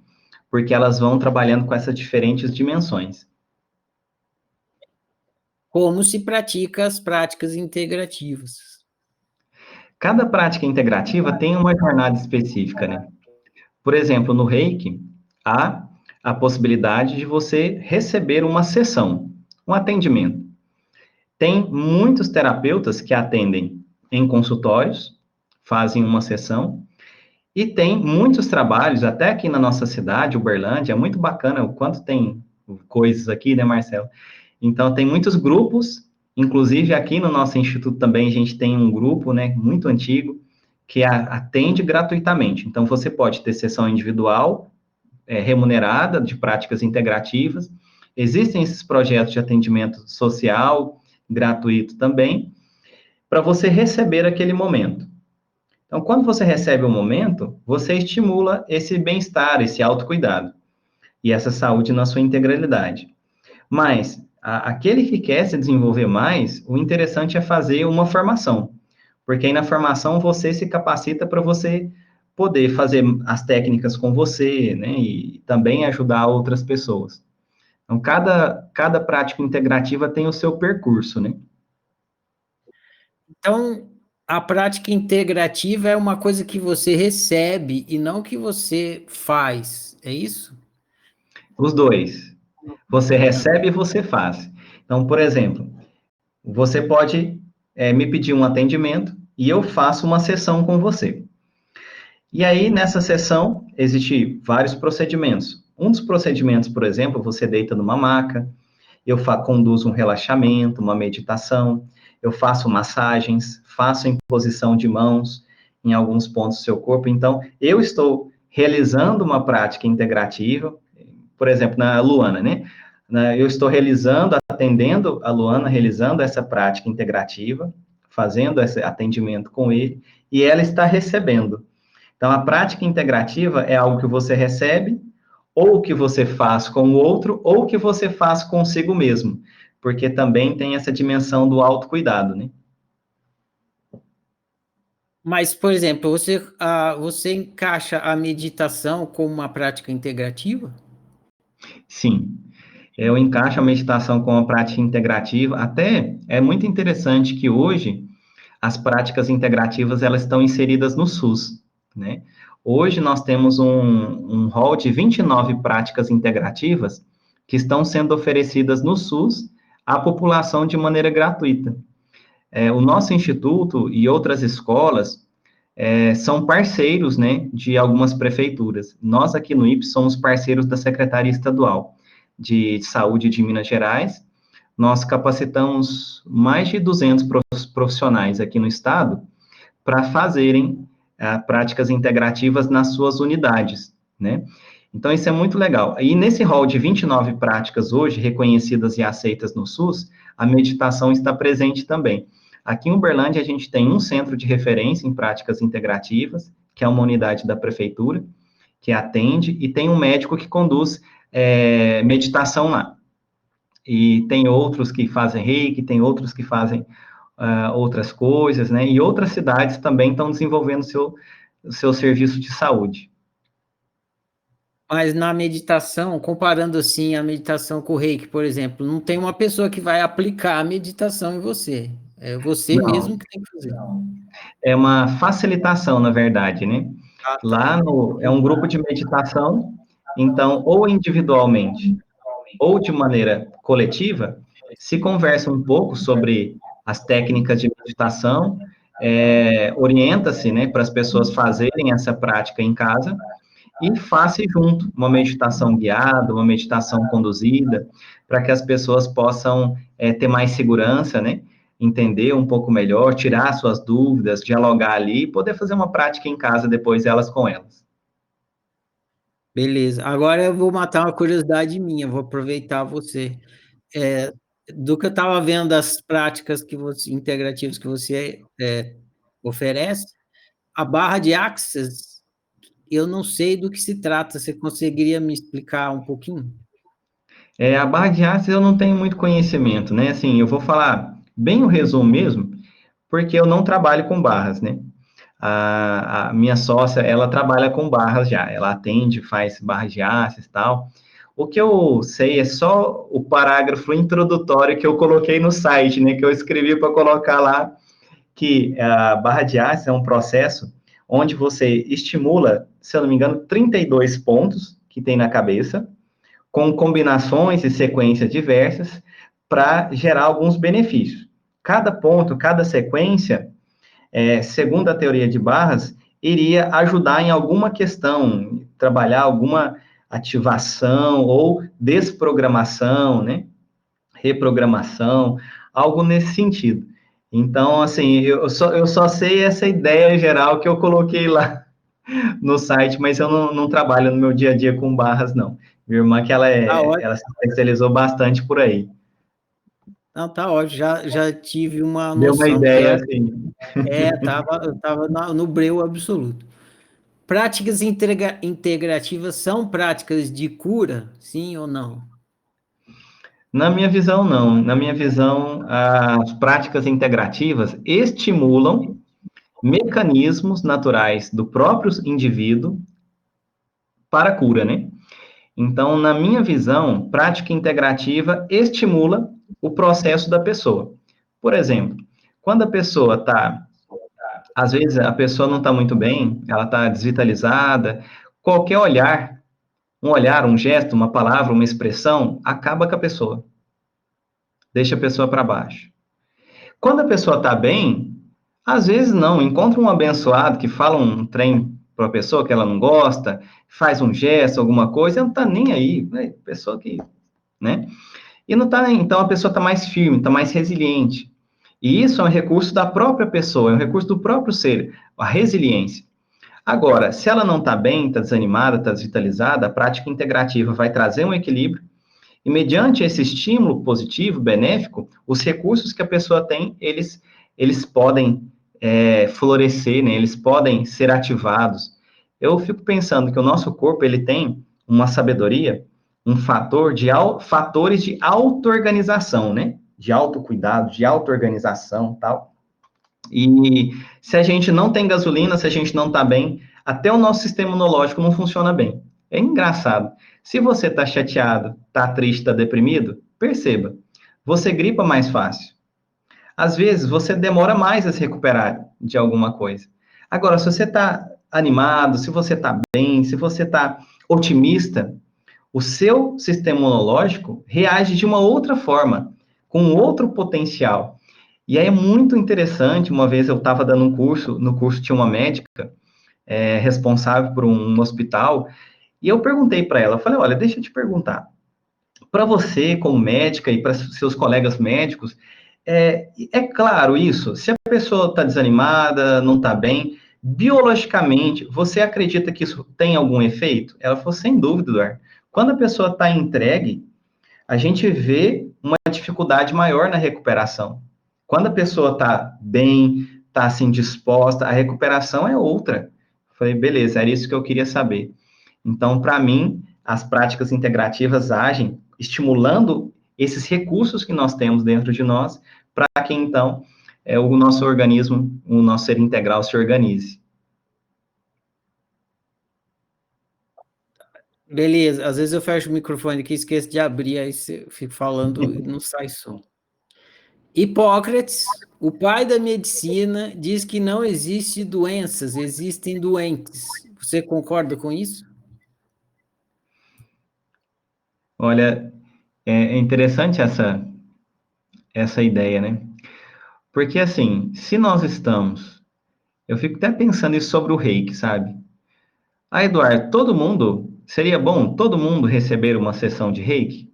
Porque elas vão trabalhando com essas diferentes dimensões. Como se pratica as práticas integrativas? Cada prática integrativa tem uma jornada específica, né? Por exemplo, no Reiki, há a possibilidade de você receber uma sessão, um atendimento. Tem muitos terapeutas que atendem em consultórios, fazem uma sessão, e tem muitos trabalhos, até aqui na nossa cidade, Uberlândia, é muito bacana o quanto tem coisas aqui, né, Marcelo? Então, tem muitos grupos, inclusive aqui no nosso instituto também a gente tem um grupo, né, muito antigo, que atende gratuitamente. Então, você pode ter sessão individual, remunerada, de práticas integrativas. Existem esses projetos de atendimento social, gratuito também, para você receber aquele momento. Então, quando você recebe o momento, você estimula esse bem-estar, esse autocuidado e essa saúde na sua integralidade. Mas, aquele que quer se desenvolver mais, o interessante é fazer uma formação, porque aí na formação você se capacita para você poder fazer as técnicas com você, né, e também ajudar outras pessoas. Então, cada prática integrativa tem o seu percurso, né? Então, a prática integrativa é uma coisa que você recebe e não que você faz, é isso? Os dois. Você recebe e você faz. Então, por exemplo, você pode me pedir um atendimento e eu faço uma sessão com você. E aí, nessa sessão, existem vários procedimentos. Um dos procedimentos, por exemplo, você deita numa maca, eu conduzo um relaxamento, uma meditação, eu faço massagens, faço imposição de mãos em alguns pontos do seu corpo. Então, eu estou realizando uma prática integrativa, por exemplo, na Luana, né? Eu estou realizando, atendendo a Luana, realizando essa prática integrativa, fazendo esse atendimento com ele, e ela está recebendo. Então, a prática integrativa é algo que você recebe, ou que você faz com o outro, ou que você faz consigo mesmo, porque também tem essa dimensão do autocuidado, né? Mas, por exemplo, você encaixa a meditação como uma prática integrativa? Sim, eu encaixo a meditação com a prática integrativa, até é muito interessante que hoje as práticas integrativas elas estão inseridas no SUS, né? Hoje nós temos um rol de 29 práticas integrativas que estão sendo oferecidas no SUS à população de maneira gratuita. O nosso instituto e outras escolas são parceiros, né, de algumas prefeituras. Nós aqui no IPS somos parceiros da Secretaria Estadual de Saúde de Minas Gerais. Nós capacitamos mais de 200 profissionais aqui no estado para fazerem práticas integrativas nas suas unidades, né? Então, isso é muito legal. E nesse rol de 29 práticas hoje, reconhecidas e aceitas no SUS, a meditação está presente também. Aqui em Uberlândia, a gente tem um centro de referência em práticas integrativas, que é uma unidade da prefeitura, que atende, e tem um médico que conduz meditação lá. E tem outros que fazem reiki, tem outros que fazem outras coisas, né? E outras cidades também estão desenvolvendo o seu serviço de saúde. Mas na meditação, comparando assim a meditação com o reiki, por exemplo, não tem uma pessoa que vai aplicar a meditação em você. É você Não, mesmo que tem que fazer. é uma facilitação, na verdade, né? Ah, tá. Lá é um grupo de meditação, então, ou individualmente, ou de maneira coletiva, se conversa um pouco sobre as técnicas de meditação, orienta-se, né, para as pessoas fazerem essa prática em casa, e faça junto uma meditação guiada, uma meditação conduzida, para que as pessoas possam ter mais segurança, né? Entender um pouco melhor, tirar suas dúvidas, dialogar ali e poder fazer uma prática em casa depois elas com elas. Beleza. Agora eu vou matar uma curiosidade minha, vou aproveitar você. É, do que eu estava vendo das práticas integrativas que você oferece, a barra de Access, eu não sei do que se trata. Você conseguiria me explicar um pouquinho? A barra de axis eu não tenho muito conhecimento, né? Assim, eu vou falar bem o resumo mesmo, porque eu não trabalho com barras, né? A minha sócia, ela trabalha com barras já, ela atende, faz barras de axis e tal. O que eu sei é só o parágrafo introdutório que eu coloquei no site, né? Que eu escrevi para colocar lá que a barra de axis é um processo onde você estimula, se eu não me engano, 32 pontos que tem na cabeça, com combinações e sequências diversas para gerar alguns benefícios. Cada ponto, cada sequência, segundo a teoria de barras, iria ajudar em alguma questão, trabalhar alguma ativação ou desprogramação, né? Reprogramação, algo nesse sentido. Então, assim, eu só sei essa ideia geral que eu coloquei lá no site, mas eu não trabalho no meu dia a dia com barras, não. Minha irmã, que Tá ela ótimo. se especializou bastante por aí. Não, tá ótimo. Já tive uma Deu uma noção que ideia, assim. eu tava no breu absoluto. Práticas integrativas são práticas de cura, sim ou não? Na minha visão, não. Na minha visão, as práticas integrativas estimulam mecanismos naturais do próprio indivíduo para a cura, né? Então, na minha visão, prática integrativa estimula o processo da pessoa. Por exemplo, quando a pessoa está, às vezes a pessoa não está muito bem, ela está desvitalizada, qualquer olhar, um olhar, um gesto, uma palavra, uma expressão, acaba com a pessoa, deixa a pessoa para baixo. Quando a pessoa está bem, às vezes não, encontra um abençoado que fala um trem para a pessoa que ela não gosta, faz um gesto, alguma coisa, ela não está nem aí, né? Pessoa que, né? E não tá, então a pessoa está mais firme, está mais resiliente. E isso é um recurso da própria pessoa, é um recurso do próprio ser, a resiliência. Agora, se ela não está bem, está desanimada, está desvitalizada, a prática integrativa vai trazer um equilíbrio, e mediante esse estímulo positivo, benéfico, os recursos que a pessoa tem, eles podem florescer, né? Eles podem ser ativados. Eu fico pensando que o nosso corpo, ele tem uma sabedoria, um fatores de auto-organização, né? De autocuidado, de auto-organização, tal. E se a gente não tem gasolina, se a gente não está bem, até o nosso sistema imunológico não funciona bem. É engraçado. Se você está chateado, está triste, está deprimido, perceba, você gripa mais fácil. Às vezes, você demora mais a se recuperar de alguma coisa. Agora, se você está animado, se você está bem, se você está otimista, o seu sistema imunológico reage de uma outra forma, com outro potencial. E aí é muito interessante, uma vez eu estava dando um curso, no curso tinha uma médica responsável por um hospital, e eu perguntei para ela, eu falei, olha, deixa eu te perguntar, para você como médica e para seus colegas médicos, é claro isso, se a pessoa está desanimada, não está bem, biologicamente, você acredita que isso tem algum efeito? Ela falou, sem dúvida, Eduardo. Quando a pessoa está entregue, a gente vê uma dificuldade maior na recuperação. Quando a pessoa está bem, está assim disposta, a recuperação é outra. Falei, beleza, era isso que eu queria saber. Então, para mim, as práticas integrativas agem estimulando esses recursos que nós temos dentro de nós, para que então o nosso organismo, o nosso ser integral se organize. Beleza, às vezes eu fecho o microfone aqui, esqueço de abrir, aí eu fico falando e não sai som. Hipócrates, o pai da medicina, diz que não existe doenças, existem doentes. Você concorda com isso? Olha, é interessante essa ideia, né? Porque, assim, se nós estamos... Eu fico até pensando isso sobre o reiki, sabe? Ah, Eduardo, seria bom todo mundo receber uma sessão de reiki?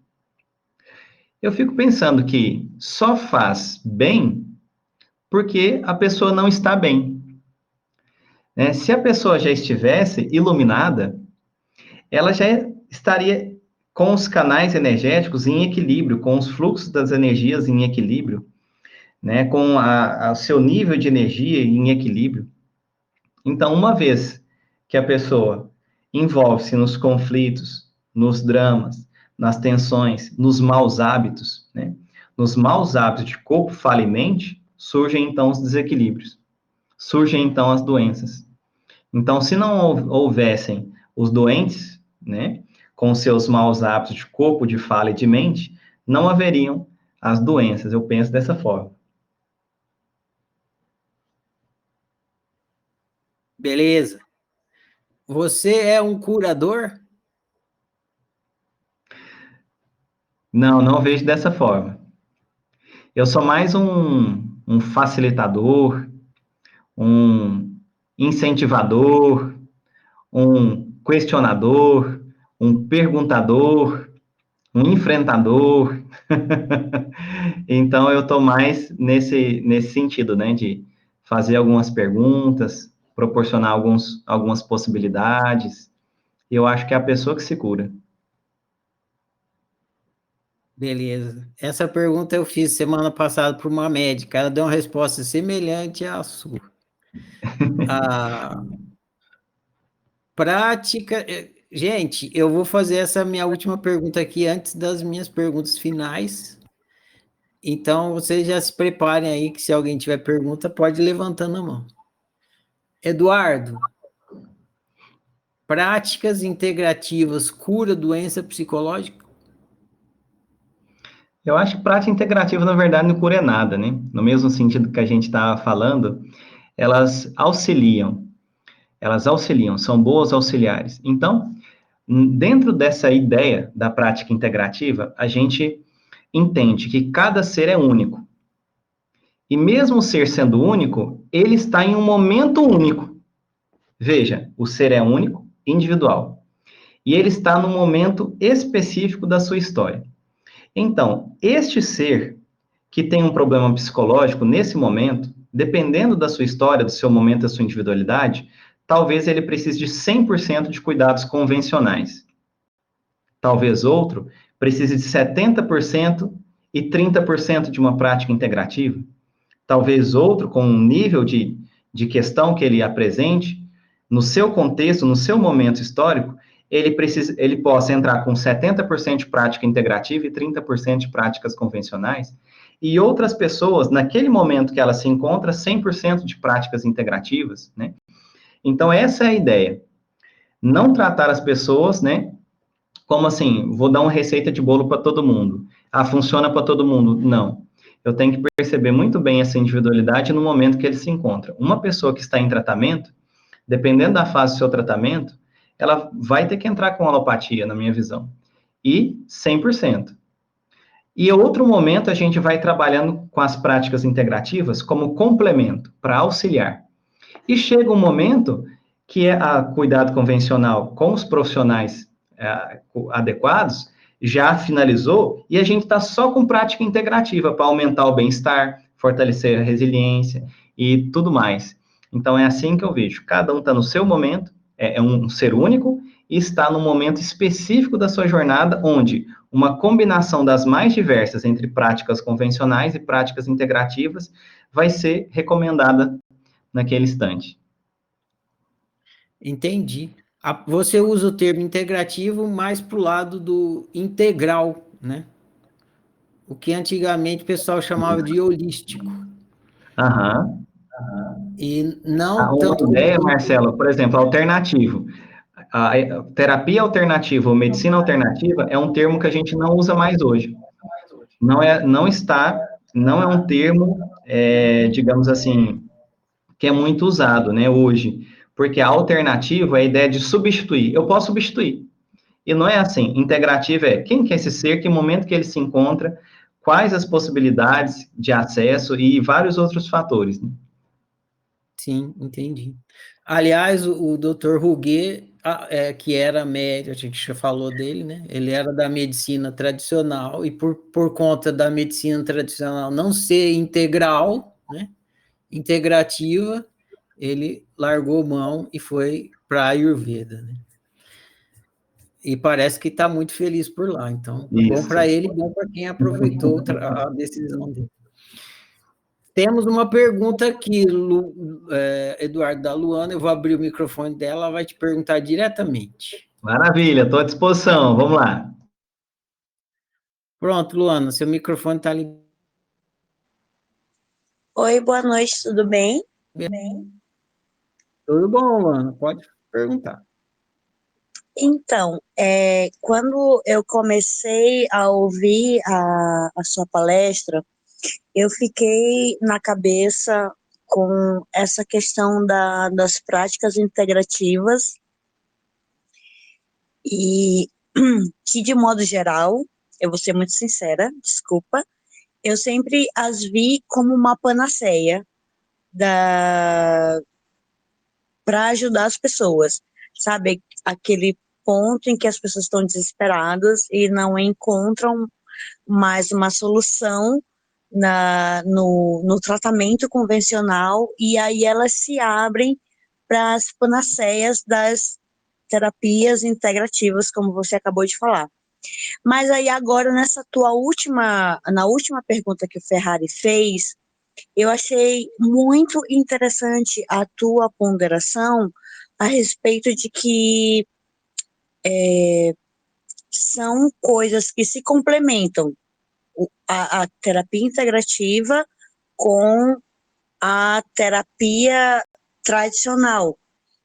Eu fico pensando que só faz bem porque a pessoa não está bem, né? Se a pessoa já estivesse iluminada, ela já estaria com os canais energéticos em equilíbrio, com os fluxos das energias em equilíbrio, né? Com o seu nível de energia em equilíbrio. Então, uma vez que a pessoa envolve-se nos conflitos, nos dramas, nas tensões, nos maus hábitos, né? Nos maus hábitos de corpo, fala e mente, surgem então os desequilíbrios, surgem então as doenças. Então, se não houvessem os doentes, né, com seus maus hábitos de corpo, de fala e de mente, não haveriam as doenças. Eu penso dessa forma. Beleza. Você é um curador? Não, não vejo dessa forma. Eu sou mais um facilitador, um incentivador, um questionador, um perguntador, um enfrentador. Então, eu estou mais nesse sentido, né, de fazer algumas perguntas, proporcionar algumas possibilidades. Eu acho que é a pessoa que se cura. Beleza. Essa pergunta eu fiz semana passada para uma médica. Ela deu uma resposta semelhante à sua. A prática. Gente, eu vou fazer essa minha última pergunta aqui antes das minhas perguntas finais. Então, vocês já se preparem aí, que se alguém tiver pergunta, pode ir levantando a mão. Eduardo, práticas integrativas cura doença psicológica? Eu acho que prática integrativa, na verdade, não cura nada, né? No mesmo sentido que a gente está falando, elas auxiliam. Elas auxiliam, são boas auxiliares. Então, dentro dessa ideia da prática integrativa, a gente entende que cada ser é único. E mesmo o ser sendo único, ele está em um momento único. Veja, o ser é único, individual, e ele está no momento específico da sua história. Então, este ser que tem um problema psicológico nesse momento, dependendo da sua história, do seu momento, da sua individualidade, talvez ele precise de 100% de cuidados convencionais. Talvez outro precise de 70% e 30% de uma prática integrativa. Talvez outro, com um nível de questão que ele apresente, no seu contexto, no seu momento histórico, ele possa entrar com 70% de prática integrativa e 30% de práticas convencionais, e outras pessoas, naquele momento que ela se encontra, 100% de práticas integrativas, né? Então, essa é a ideia. Não tratar as pessoas, né, como assim, vou dar uma receita de bolo para todo mundo. Ah, funciona para todo mundo. Não. Eu tenho que perceber muito bem essa individualidade no momento que ele se encontra. Uma pessoa que está em tratamento, dependendo da fase do seu tratamento, ela vai ter que entrar com alopatia, na minha visão. E 100%. E outro momento a gente vai trabalhando com as práticas integrativas como complemento, para auxiliar. E chega um momento que a cuidado convencional com os profissionais adequados já finalizou e a gente está só com prática integrativa para aumentar o bem-estar, fortalecer a resiliência e tudo mais. Então é assim que eu vejo. Cada um está no seu momento, é um ser único e está no momento específico da sua jornada, onde uma combinação das mais diversas entre práticas convencionais e práticas integrativas vai ser recomendada naquele instante. Entendi. Você usa o termo integrativo mais para o lado do integral, né? O que antigamente o pessoal chamava de holístico. Aham. E não Uma tanto. ideia, Marcelo, por exemplo, alternativo. A terapia alternativa ou medicina alternativa é um termo que a gente não usa mais hoje. Não é um termo, digamos assim, que é muito usado, né, hoje, porque a alternativa é a ideia de substituir. Eu posso substituir. E não é assim. Integrativa é quem que é esse ser, que momento que ele se encontra, quais as possibilidades de acesso e vários outros fatores, né? Sim, entendi. Aliás, o Dr. Ruguet, que era médico, a gente já falou dele, né? Ele era da medicina tradicional e por conta da medicina tradicional não ser integral, né? Integrativa, ele largou mão e foi para a Ayurveda, né? E parece que está muito feliz por lá. Então, bom Isso. para ele, bom para quem aproveitou a decisão dele. Temos uma pergunta aqui, Eduardo, da Luana. Eu vou abrir o microfone dela, ela vai te perguntar diretamente. Maravilha, estou à disposição. Vamos lá. Pronto, Luana, seu microfone está ali. Oi, boa noite, tudo bem? Tudo bom, Luana? Pode perguntar. Então, quando eu comecei a ouvir a sua palestra, eu fiquei na cabeça com essa questão das práticas integrativas e que, de modo geral, eu vou ser muito sincera, desculpa, eu sempre as vi como uma panaceia para ajudar as pessoas, sabe? Aquele ponto em que as pessoas estão desesperadas e não encontram mais uma solução no tratamento convencional, e aí elas se abrem para as panaceias das terapias integrativas, como você acabou de falar. Mas aí agora, na última pergunta que o Ferrari fez, eu achei muito interessante a tua ponderação a respeito de que são coisas que se complementam, a terapia integrativa com a terapia tradicional,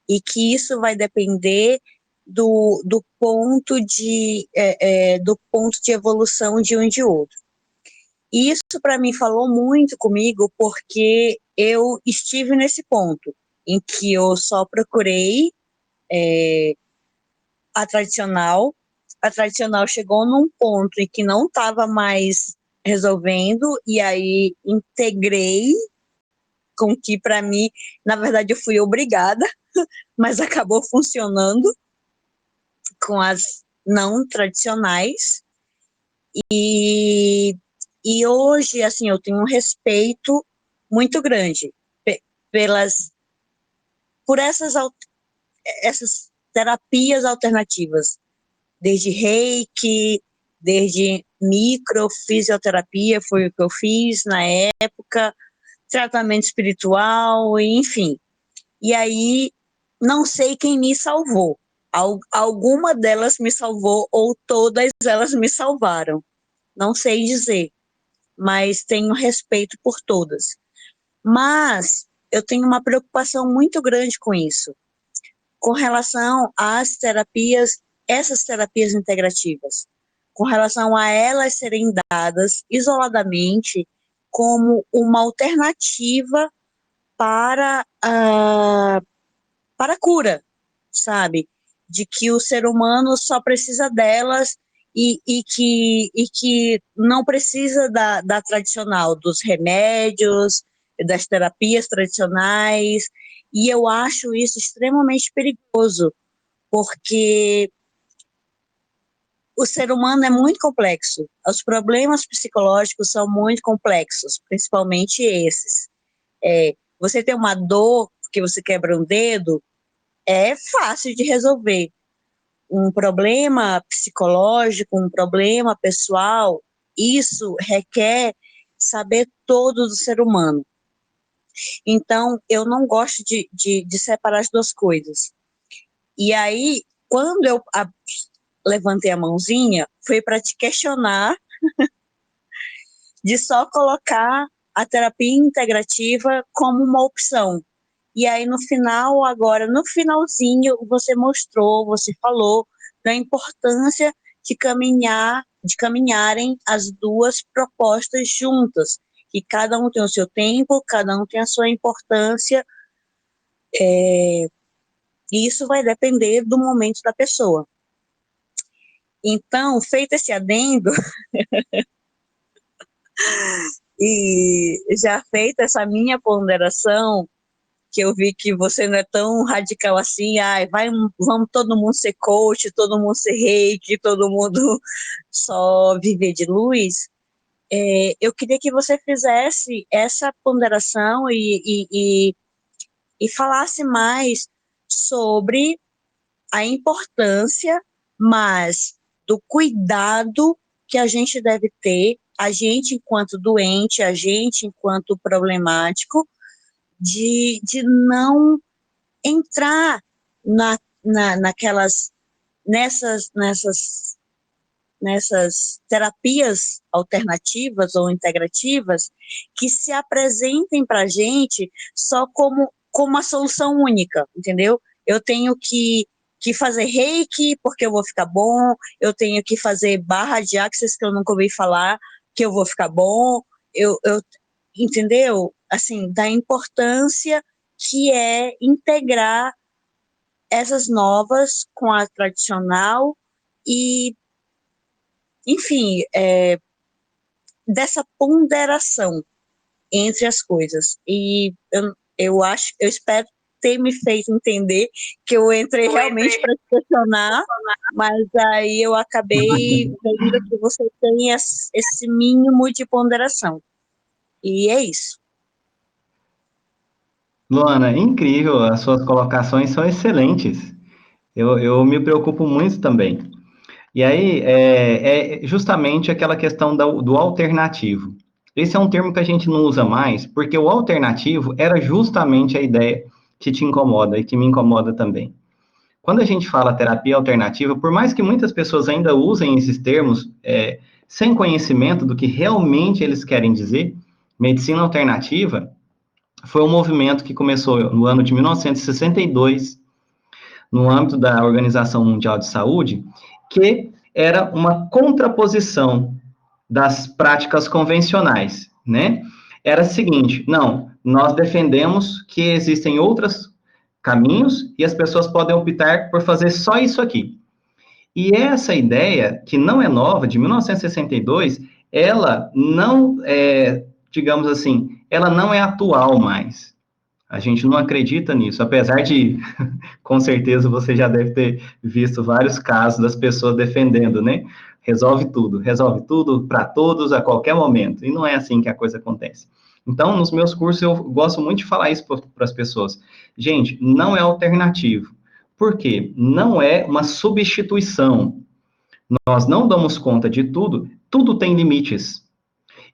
e que isso vai depender do ponto de evolução de um e de outro. Isso, para mim, falou muito comigo, porque eu estive nesse ponto em que eu só procurei a tradicional chegou num ponto em que não estava mais resolvendo, e aí integrei com que, para mim, na verdade, eu fui obrigada, mas acabou funcionando com as não tradicionais. E hoje, assim, eu tenho um respeito muito grande por essas terapias alternativas, desde reiki, desde microfisioterapia, foi o que eu fiz na época, tratamento espiritual, enfim. E aí, não sei quem me salvou. Alguma delas me salvou ou todas elas me salvaram. Não sei dizer, mas tenho respeito por todas. Mas eu tenho uma preocupação muito grande com isso, com relação às terapias, essas terapias integrativas, com relação a elas serem dadas isoladamente como uma alternativa para a cura, sabe? De que o ser humano só precisa delas e que não precisa da tradicional, dos remédios, das terapias tradicionais, e eu acho isso extremamente perigoso, porque o ser humano é muito complexo, os problemas psicológicos são muito complexos, principalmente esses. Você tem uma dor, porque você quebra um dedo, é fácil de resolver. Um problema psicológico, um problema pessoal, isso requer saber todo do ser humano. Então, eu não gosto de separar as duas coisas. E aí, quando eu levantei a mãozinha, foi para te questionar de só colocar a terapia integrativa como uma opção. E aí, no final, agora, no finalzinho, você mostrou, você falou da importância de caminharem as duas propostas juntas, que cada um tem o seu tempo, cada um tem a sua importância, e isso vai depender do momento da pessoa. Então, feito esse adendo, e já feita essa minha ponderação, que eu vi que você não é tão radical assim, vamos todo mundo ser coach, todo mundo ser reiki, todo mundo só viver de luz, eu queria que você fizesse essa ponderação e falasse mais sobre a importância, mas do cuidado que a gente deve ter, a gente enquanto doente, a gente enquanto problemático, de não entrar nessas terapias alternativas ou integrativas que se apresentem para a gente só como uma solução única, entendeu? Eu tenho que fazer reiki porque eu vou ficar bom, eu tenho que fazer barra de axis que eu nunca ouvi falar, que eu vou ficar bom, entendeu? Assim, da importância que é integrar essas novas com a tradicional e, enfim, dessa ponderação entre as coisas. E eu espero ter me feito entender que eu entrei realmente para questionar, mas aí eu acabei vendo que você tem esse mínimo de ponderação. E é isso. Luana, incrível, as suas colocações são excelentes. Eu me preocupo muito também. E aí, é justamente aquela questão do alternativo. Esse é um termo que a gente não usa mais, porque o alternativo era justamente a ideia que te incomoda e que me incomoda também. Quando a gente fala terapia alternativa, por mais que muitas pessoas ainda usem esses termos sem conhecimento do que realmente eles querem dizer, medicina alternativa foi um movimento que começou no ano de 1962, no âmbito da Organização Mundial de Saúde, que era uma contraposição das práticas convencionais, né? Era o seguinte, não, nós defendemos que existem outros caminhos e as pessoas podem optar por fazer só isso aqui. E essa ideia, que não é nova, de 1962, ela não, digamos assim, ela não é atual mais. A gente não acredita nisso, apesar de, com certeza, você já deve ter visto vários casos das pessoas defendendo, né? Resolve tudo para todos a qualquer momento. E não é assim que a coisa acontece. Então, nos meus cursos, eu gosto muito de falar isso para as pessoas. Gente, não é alternativo. Por quê? Não é uma substituição. Nós não damos conta de tudo, tudo tem limites.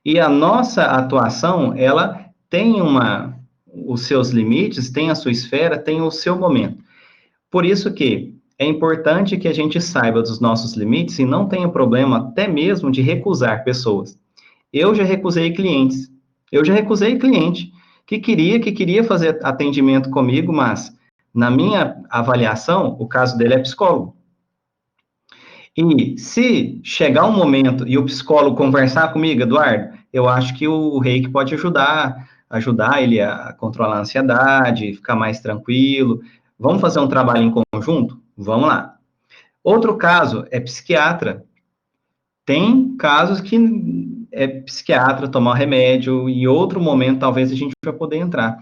E a nossa atuação, ela tem os seus limites, tem a sua esfera, tem o seu momento. Por isso que é importante que a gente saiba dos nossos limites e não tenha problema até mesmo de recusar pessoas. Eu já recusei clientes. Eu já recusei cliente que queria fazer atendimento comigo, mas na minha avaliação, o caso dele é psicólogo. E se chegar um momento e o psicólogo conversar comigo, Eduardo, eu acho que o reiki pode ajudar ele a controlar a ansiedade, ficar mais tranquilo. Vamos fazer um trabalho em conjunto? Vamos lá. Outro caso é psiquiatra. Tem casos que é psiquiatra tomar remédio e outro momento talvez a gente vai poder entrar.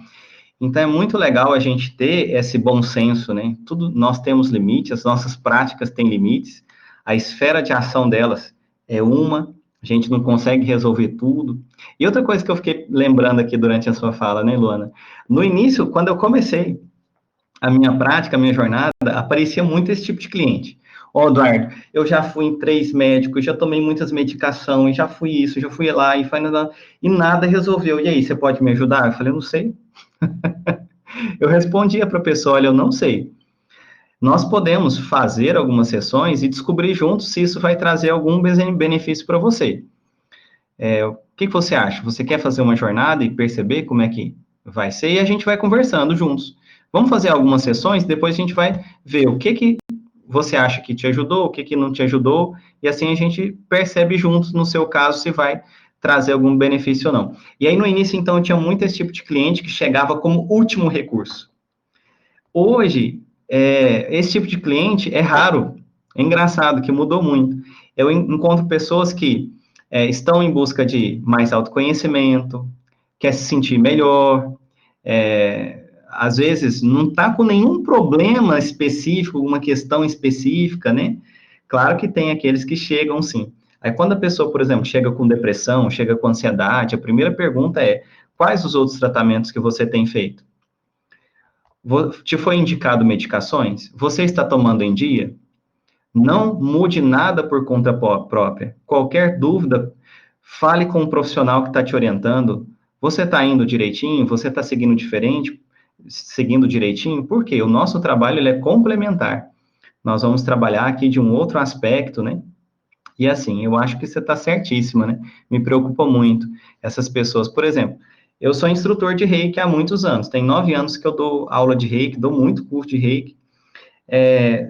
Então é muito legal a gente ter esse bom senso, né? Tudo nós temos limites, as nossas práticas têm limites, a esfera de ação delas é uma, a gente não consegue resolver tudo. E outra coisa que eu fiquei lembrando aqui durante a sua fala, né, Luana? No início, quando eu comecei a minha prática, a minha jornada, aparecia muito esse tipo de cliente. Ó, Eduardo, eu já fui em 3 médicos, já tomei muitas medicações, já fui isso, já fui lá, e nada resolveu. E aí, você pode me ajudar? Eu falei, eu não sei. Eu respondia para a pessoa, olha, eu não sei. Nós podemos fazer algumas sessões e descobrir juntos se isso vai trazer algum benefício para você. O que você acha? Você quer fazer uma jornada e perceber como é que vai ser? E a gente vai conversando juntos. Vamos fazer algumas sessões, depois a gente vai ver o que você acha que te ajudou, o que não te ajudou, e assim a gente percebe juntos, no seu caso, se vai trazer algum benefício ou não. E aí, no início, então, eu tinha muito esse tipo de cliente que chegava como último recurso. Hoje, esse tipo de cliente é raro. É engraçado que mudou muito. Eu encontro pessoas que estão em busca de mais autoconhecimento, quer se sentir melhor, às vezes não está com nenhum problema específico, uma questão específica, né? Claro que tem aqueles que chegam, sim. Aí, quando a pessoa, por exemplo, chega com depressão, chega com ansiedade, a primeira pergunta é: quais os outros tratamentos que você tem feito? Te foi indicado medicações? Você está tomando em dia? Não mude nada por conta própria. Qualquer dúvida, fale com um profissional que está te orientando. Você está indo direitinho? Você está seguindo direitinho? Por quê? O nosso trabalho ele é complementar. Nós vamos trabalhar aqui de um outro aspecto, né? E assim, eu acho que você está certíssima, né? Me preocupa muito essas pessoas. Por exemplo, eu sou instrutor de reiki há muitos anos. Tem 9 anos que eu dou aula de reiki, dou muito curso de reiki.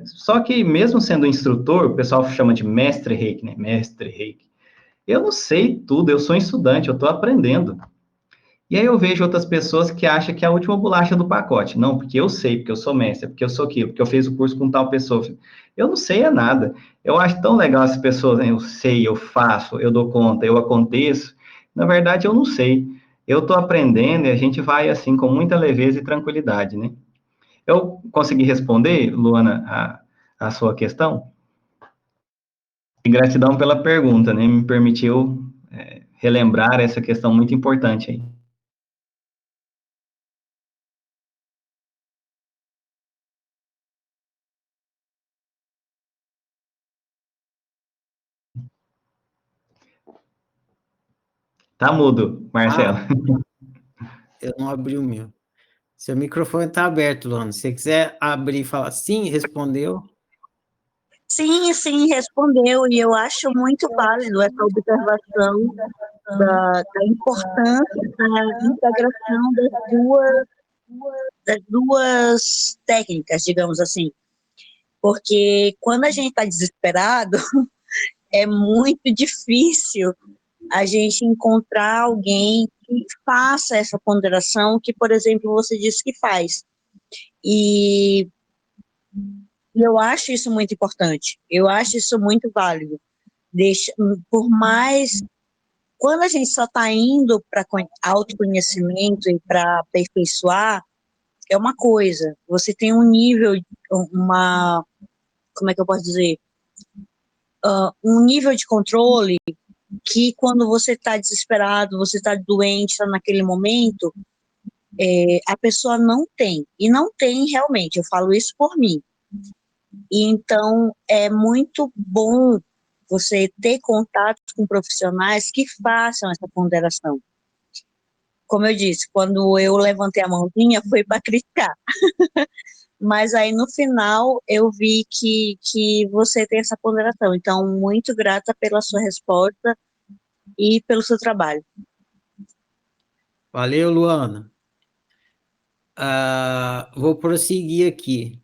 Só que, mesmo sendo instrutor, o pessoal chama de mestre reiki, né? Mestre reiki. Eu não sei tudo, eu sou estudante, eu estou aprendendo. E aí eu vejo outras pessoas que acham que é a última bolacha do pacote. Não, porque eu sei, porque eu sou mestre, porque eu sou aquilo, porque eu fiz o curso com tal pessoa. Eu não sei é nada. Eu acho tão legal as pessoas, né? Eu sei, eu faço, eu dou conta, eu aconteço. Na verdade, eu não sei. Eu estou aprendendo e a gente vai assim com muita leveza e tranquilidade, né? Eu consegui responder, Luana, a sua questão? E gratidão pela pergunta, né? Me permitiu relembrar essa questão muito importante aí. Tá mudo, Marcelo. Eu não abri o meu. Seu microfone está aberto, Luana. Se você quiser abrir e falar sim, respondeu. Sim, sim, respondeu, e eu acho muito válido essa observação da importância da integração das duas técnicas, digamos assim, porque quando a gente está desesperado, é muito difícil a gente encontrar alguém que faça essa ponderação que, por exemplo, você disse que faz. E eu acho isso muito importante, eu acho isso muito válido. Por mais Quando a gente só está indo para autoconhecimento e para aperfeiçoar, é uma coisa. Você tem um nível, como é que eu posso dizer? Um nível de controle que quando você está desesperado, você está doente, está naquele momento, a pessoa não tem. E não tem realmente, eu falo isso por mim. E então, é muito bom você ter contatos com profissionais que façam essa ponderação. Como eu disse, quando eu levantei a mãozinha, foi para criticar. Mas aí, no final, eu vi que você tem essa ponderação. Então, muito grata pela sua resposta e pelo seu trabalho. Valeu, Luana. Vou prosseguir aqui.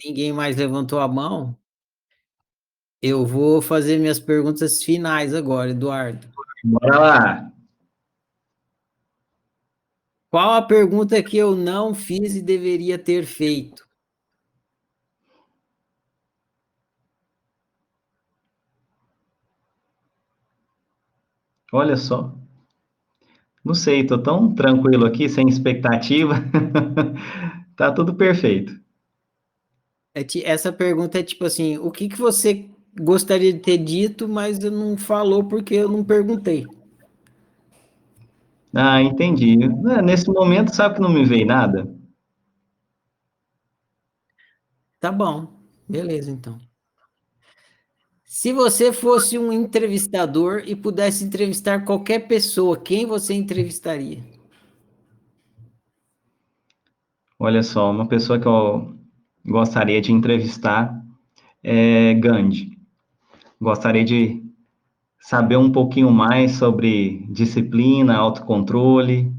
Ninguém mais levantou a mão? Eu vou fazer minhas perguntas finais agora, Eduardo. Bora lá. Qual a pergunta que eu não fiz e deveria ter feito? Olha só. Não sei, tô tão tranquilo aqui, sem expectativa. Tá tudo perfeito. Essa pergunta é tipo assim, o que você gostaria de ter dito, mas eu não falou porque eu não perguntei. Ah, entendi. Nesse momento, sabe que não me veio nada? Tá bom, beleza então. Se você fosse um entrevistador e pudesse entrevistar qualquer pessoa, quem você entrevistaria? Olha só, uma pessoa que eu gostaria de entrevistar é Gandhi. Gostaria de saber um pouquinho mais sobre disciplina, autocontrole,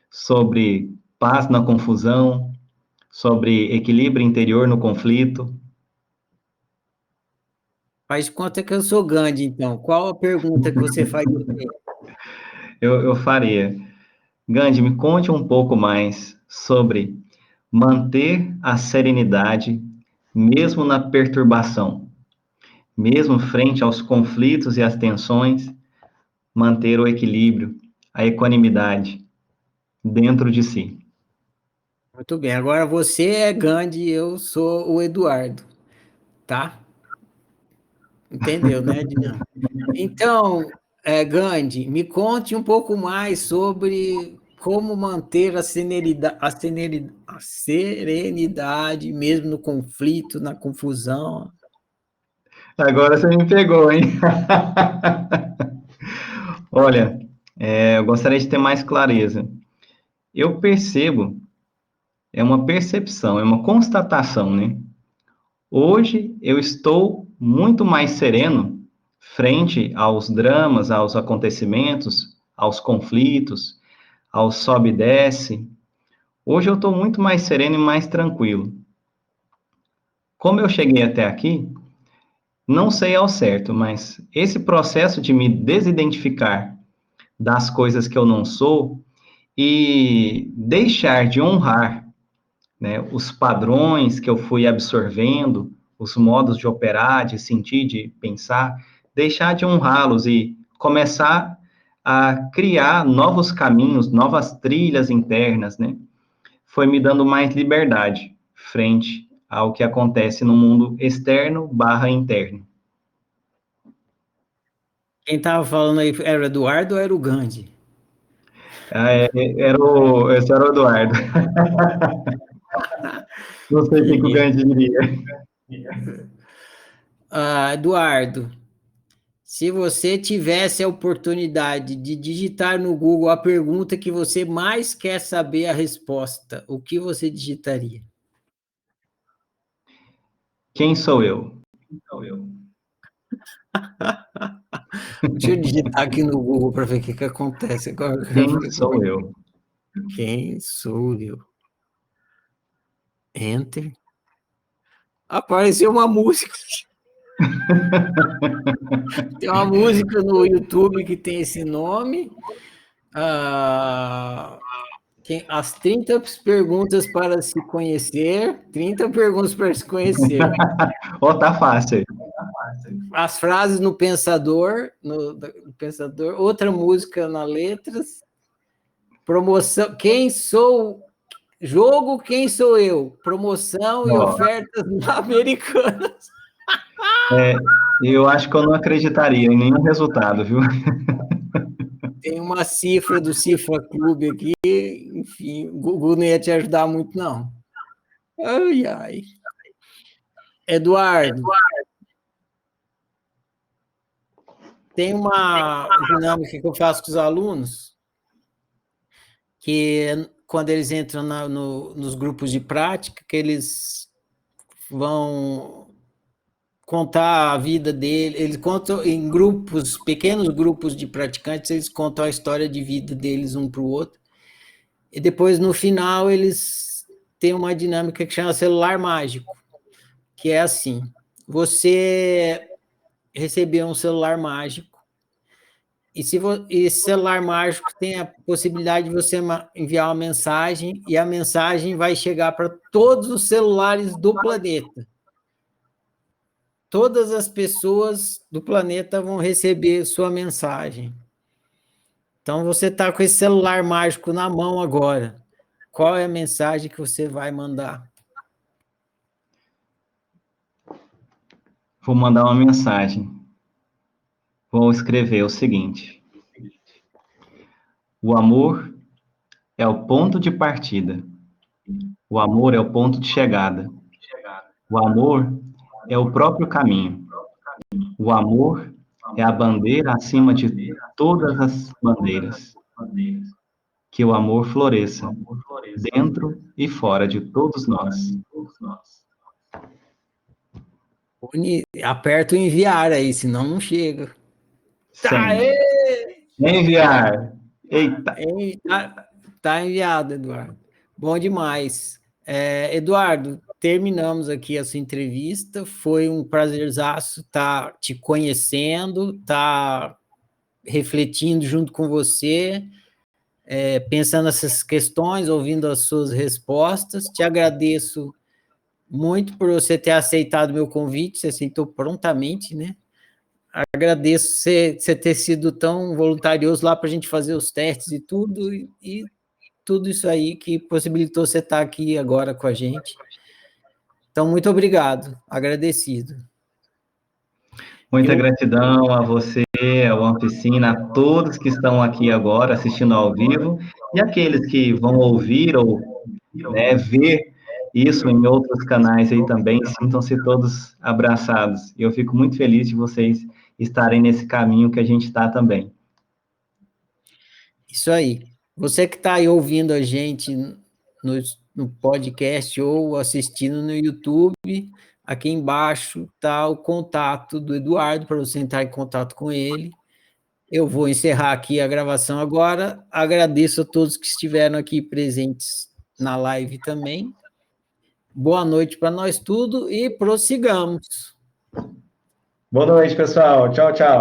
sobre paz na confusão, sobre equilíbrio interior no conflito. Faz de conta que eu sou Gandhi, então. Qual a pergunta que você faria? Eu faria. Gandhi, me conte um pouco mais sobre manter a serenidade mesmo na perturbação, mesmo frente aos conflitos e às tensões, manter o equilíbrio, a equanimidade dentro de si. Muito bem, agora você é Gandhi, eu sou o Eduardo, tá? Entendeu, né, Dinam? Então, Gandhi, me conte um pouco mais sobre como manter a serenidade mesmo no conflito, na confusão. Agora você me pegou, hein? Olha, eu gostaria de ter mais clareza. Eu percebo, é uma percepção, é uma constatação, né? Hoje eu estou muito mais sereno frente aos dramas, aos acontecimentos, aos conflitos, ao sobe e desce. Hoje eu estou muito mais sereno e mais tranquilo. Como eu cheguei até aqui, não sei ao certo, mas esse processo de me desidentificar das coisas que eu não sou e deixar de honrar, né, os padrões que eu fui absorvendo, os modos de operar, de sentir, de pensar, deixar de honrá-los e começar a criar novos caminhos, novas trilhas internas, né? Foi me dando mais liberdade frente ao que acontece no mundo externo barra interno. Quem estava falando aí era o Eduardo ou era o Gandhi? Esse era o Eduardo. Não sei o que o Gandhi diria. Eduardo, se você tivesse a oportunidade de digitar no Google a pergunta que você mais quer saber a resposta, o que você digitaria? Quem sou eu? Deixa eu digitar aqui no Google para ver o que acontece agora. Quem sou eu? Quem sou eu? Enter. Apareceu uma música. Tem uma música no YouTube que tem esse nome. As 30 perguntas para se conhecer. 30 perguntas para se conhecer. Ó, tá fácil. as frases no Pensador, no Pensador, outra música na Letras, promoção, quem sou, jogo, quem sou eu, promoção e ofertas americanas. Eu acho que eu não acreditaria em nenhum resultado, viu? Tem uma cifra do Cifra Clube aqui, enfim, o Google não ia te ajudar muito, não. Ai, ai. Eduardo, tem uma dinâmica que eu faço com os alunos, que quando eles entram nos grupos de prática, que eles vão contar a vida dele, eles contam em grupos, pequenos grupos de praticantes, eles contam a história de vida deles um para o outro, e depois, no final, eles têm uma dinâmica que chama celular mágico, que é assim, você recebeu um celular mágico, e se esse celular mágico tem a possibilidade de você enviar uma mensagem, e a mensagem vai chegar para todos os celulares do planeta. Todas as pessoas do planeta vão receber sua mensagem. Então, você está com esse celular mágico na mão agora. Qual é a mensagem que você vai mandar? Vou mandar uma mensagem. Vou escrever o seguinte: o amor é o ponto de partida. O amor é o ponto de chegada. O amor é o próprio caminho. O amor é a bandeira acima de todas as bandeiras. Que o amor floresça dentro e fora de todos nós. Aperta o enviar aí, senão não chega. Tá, enviar. Eita. Tá enviado, Eduardo. Bom demais. Eduardo, terminamos aqui a sua entrevista. Foi um prazerzaço estar te conhecendo, estar refletindo junto com você, pensando nessas questões, ouvindo as suas respostas. Te agradeço muito por você ter aceitado meu convite, você aceitou prontamente, né? Agradeço você ter sido tão voluntarioso lá para a gente fazer os testes e tudo isso aí que possibilitou você estar aqui agora com a gente. Então, muito obrigado, agradecido. Muita gratidão a você, ao Oficina, a todos que estão aqui agora assistindo ao vivo, e aqueles que vão ouvir ou ver isso em outros canais aí também, sintam-se todos abraçados. E eu fico muito feliz de vocês estarem nesse caminho que a gente está também. Isso aí. Você que está aí ouvindo a gente no podcast ou assistindo no YouTube, aqui embaixo está o contato do Eduardo, para você entrar em contato com ele. Eu vou encerrar aqui a gravação agora. Agradeço a todos que estiveram aqui presentes na live também. Boa noite para nós tudo e prossigamos. Boa noite, pessoal. Tchau, tchau.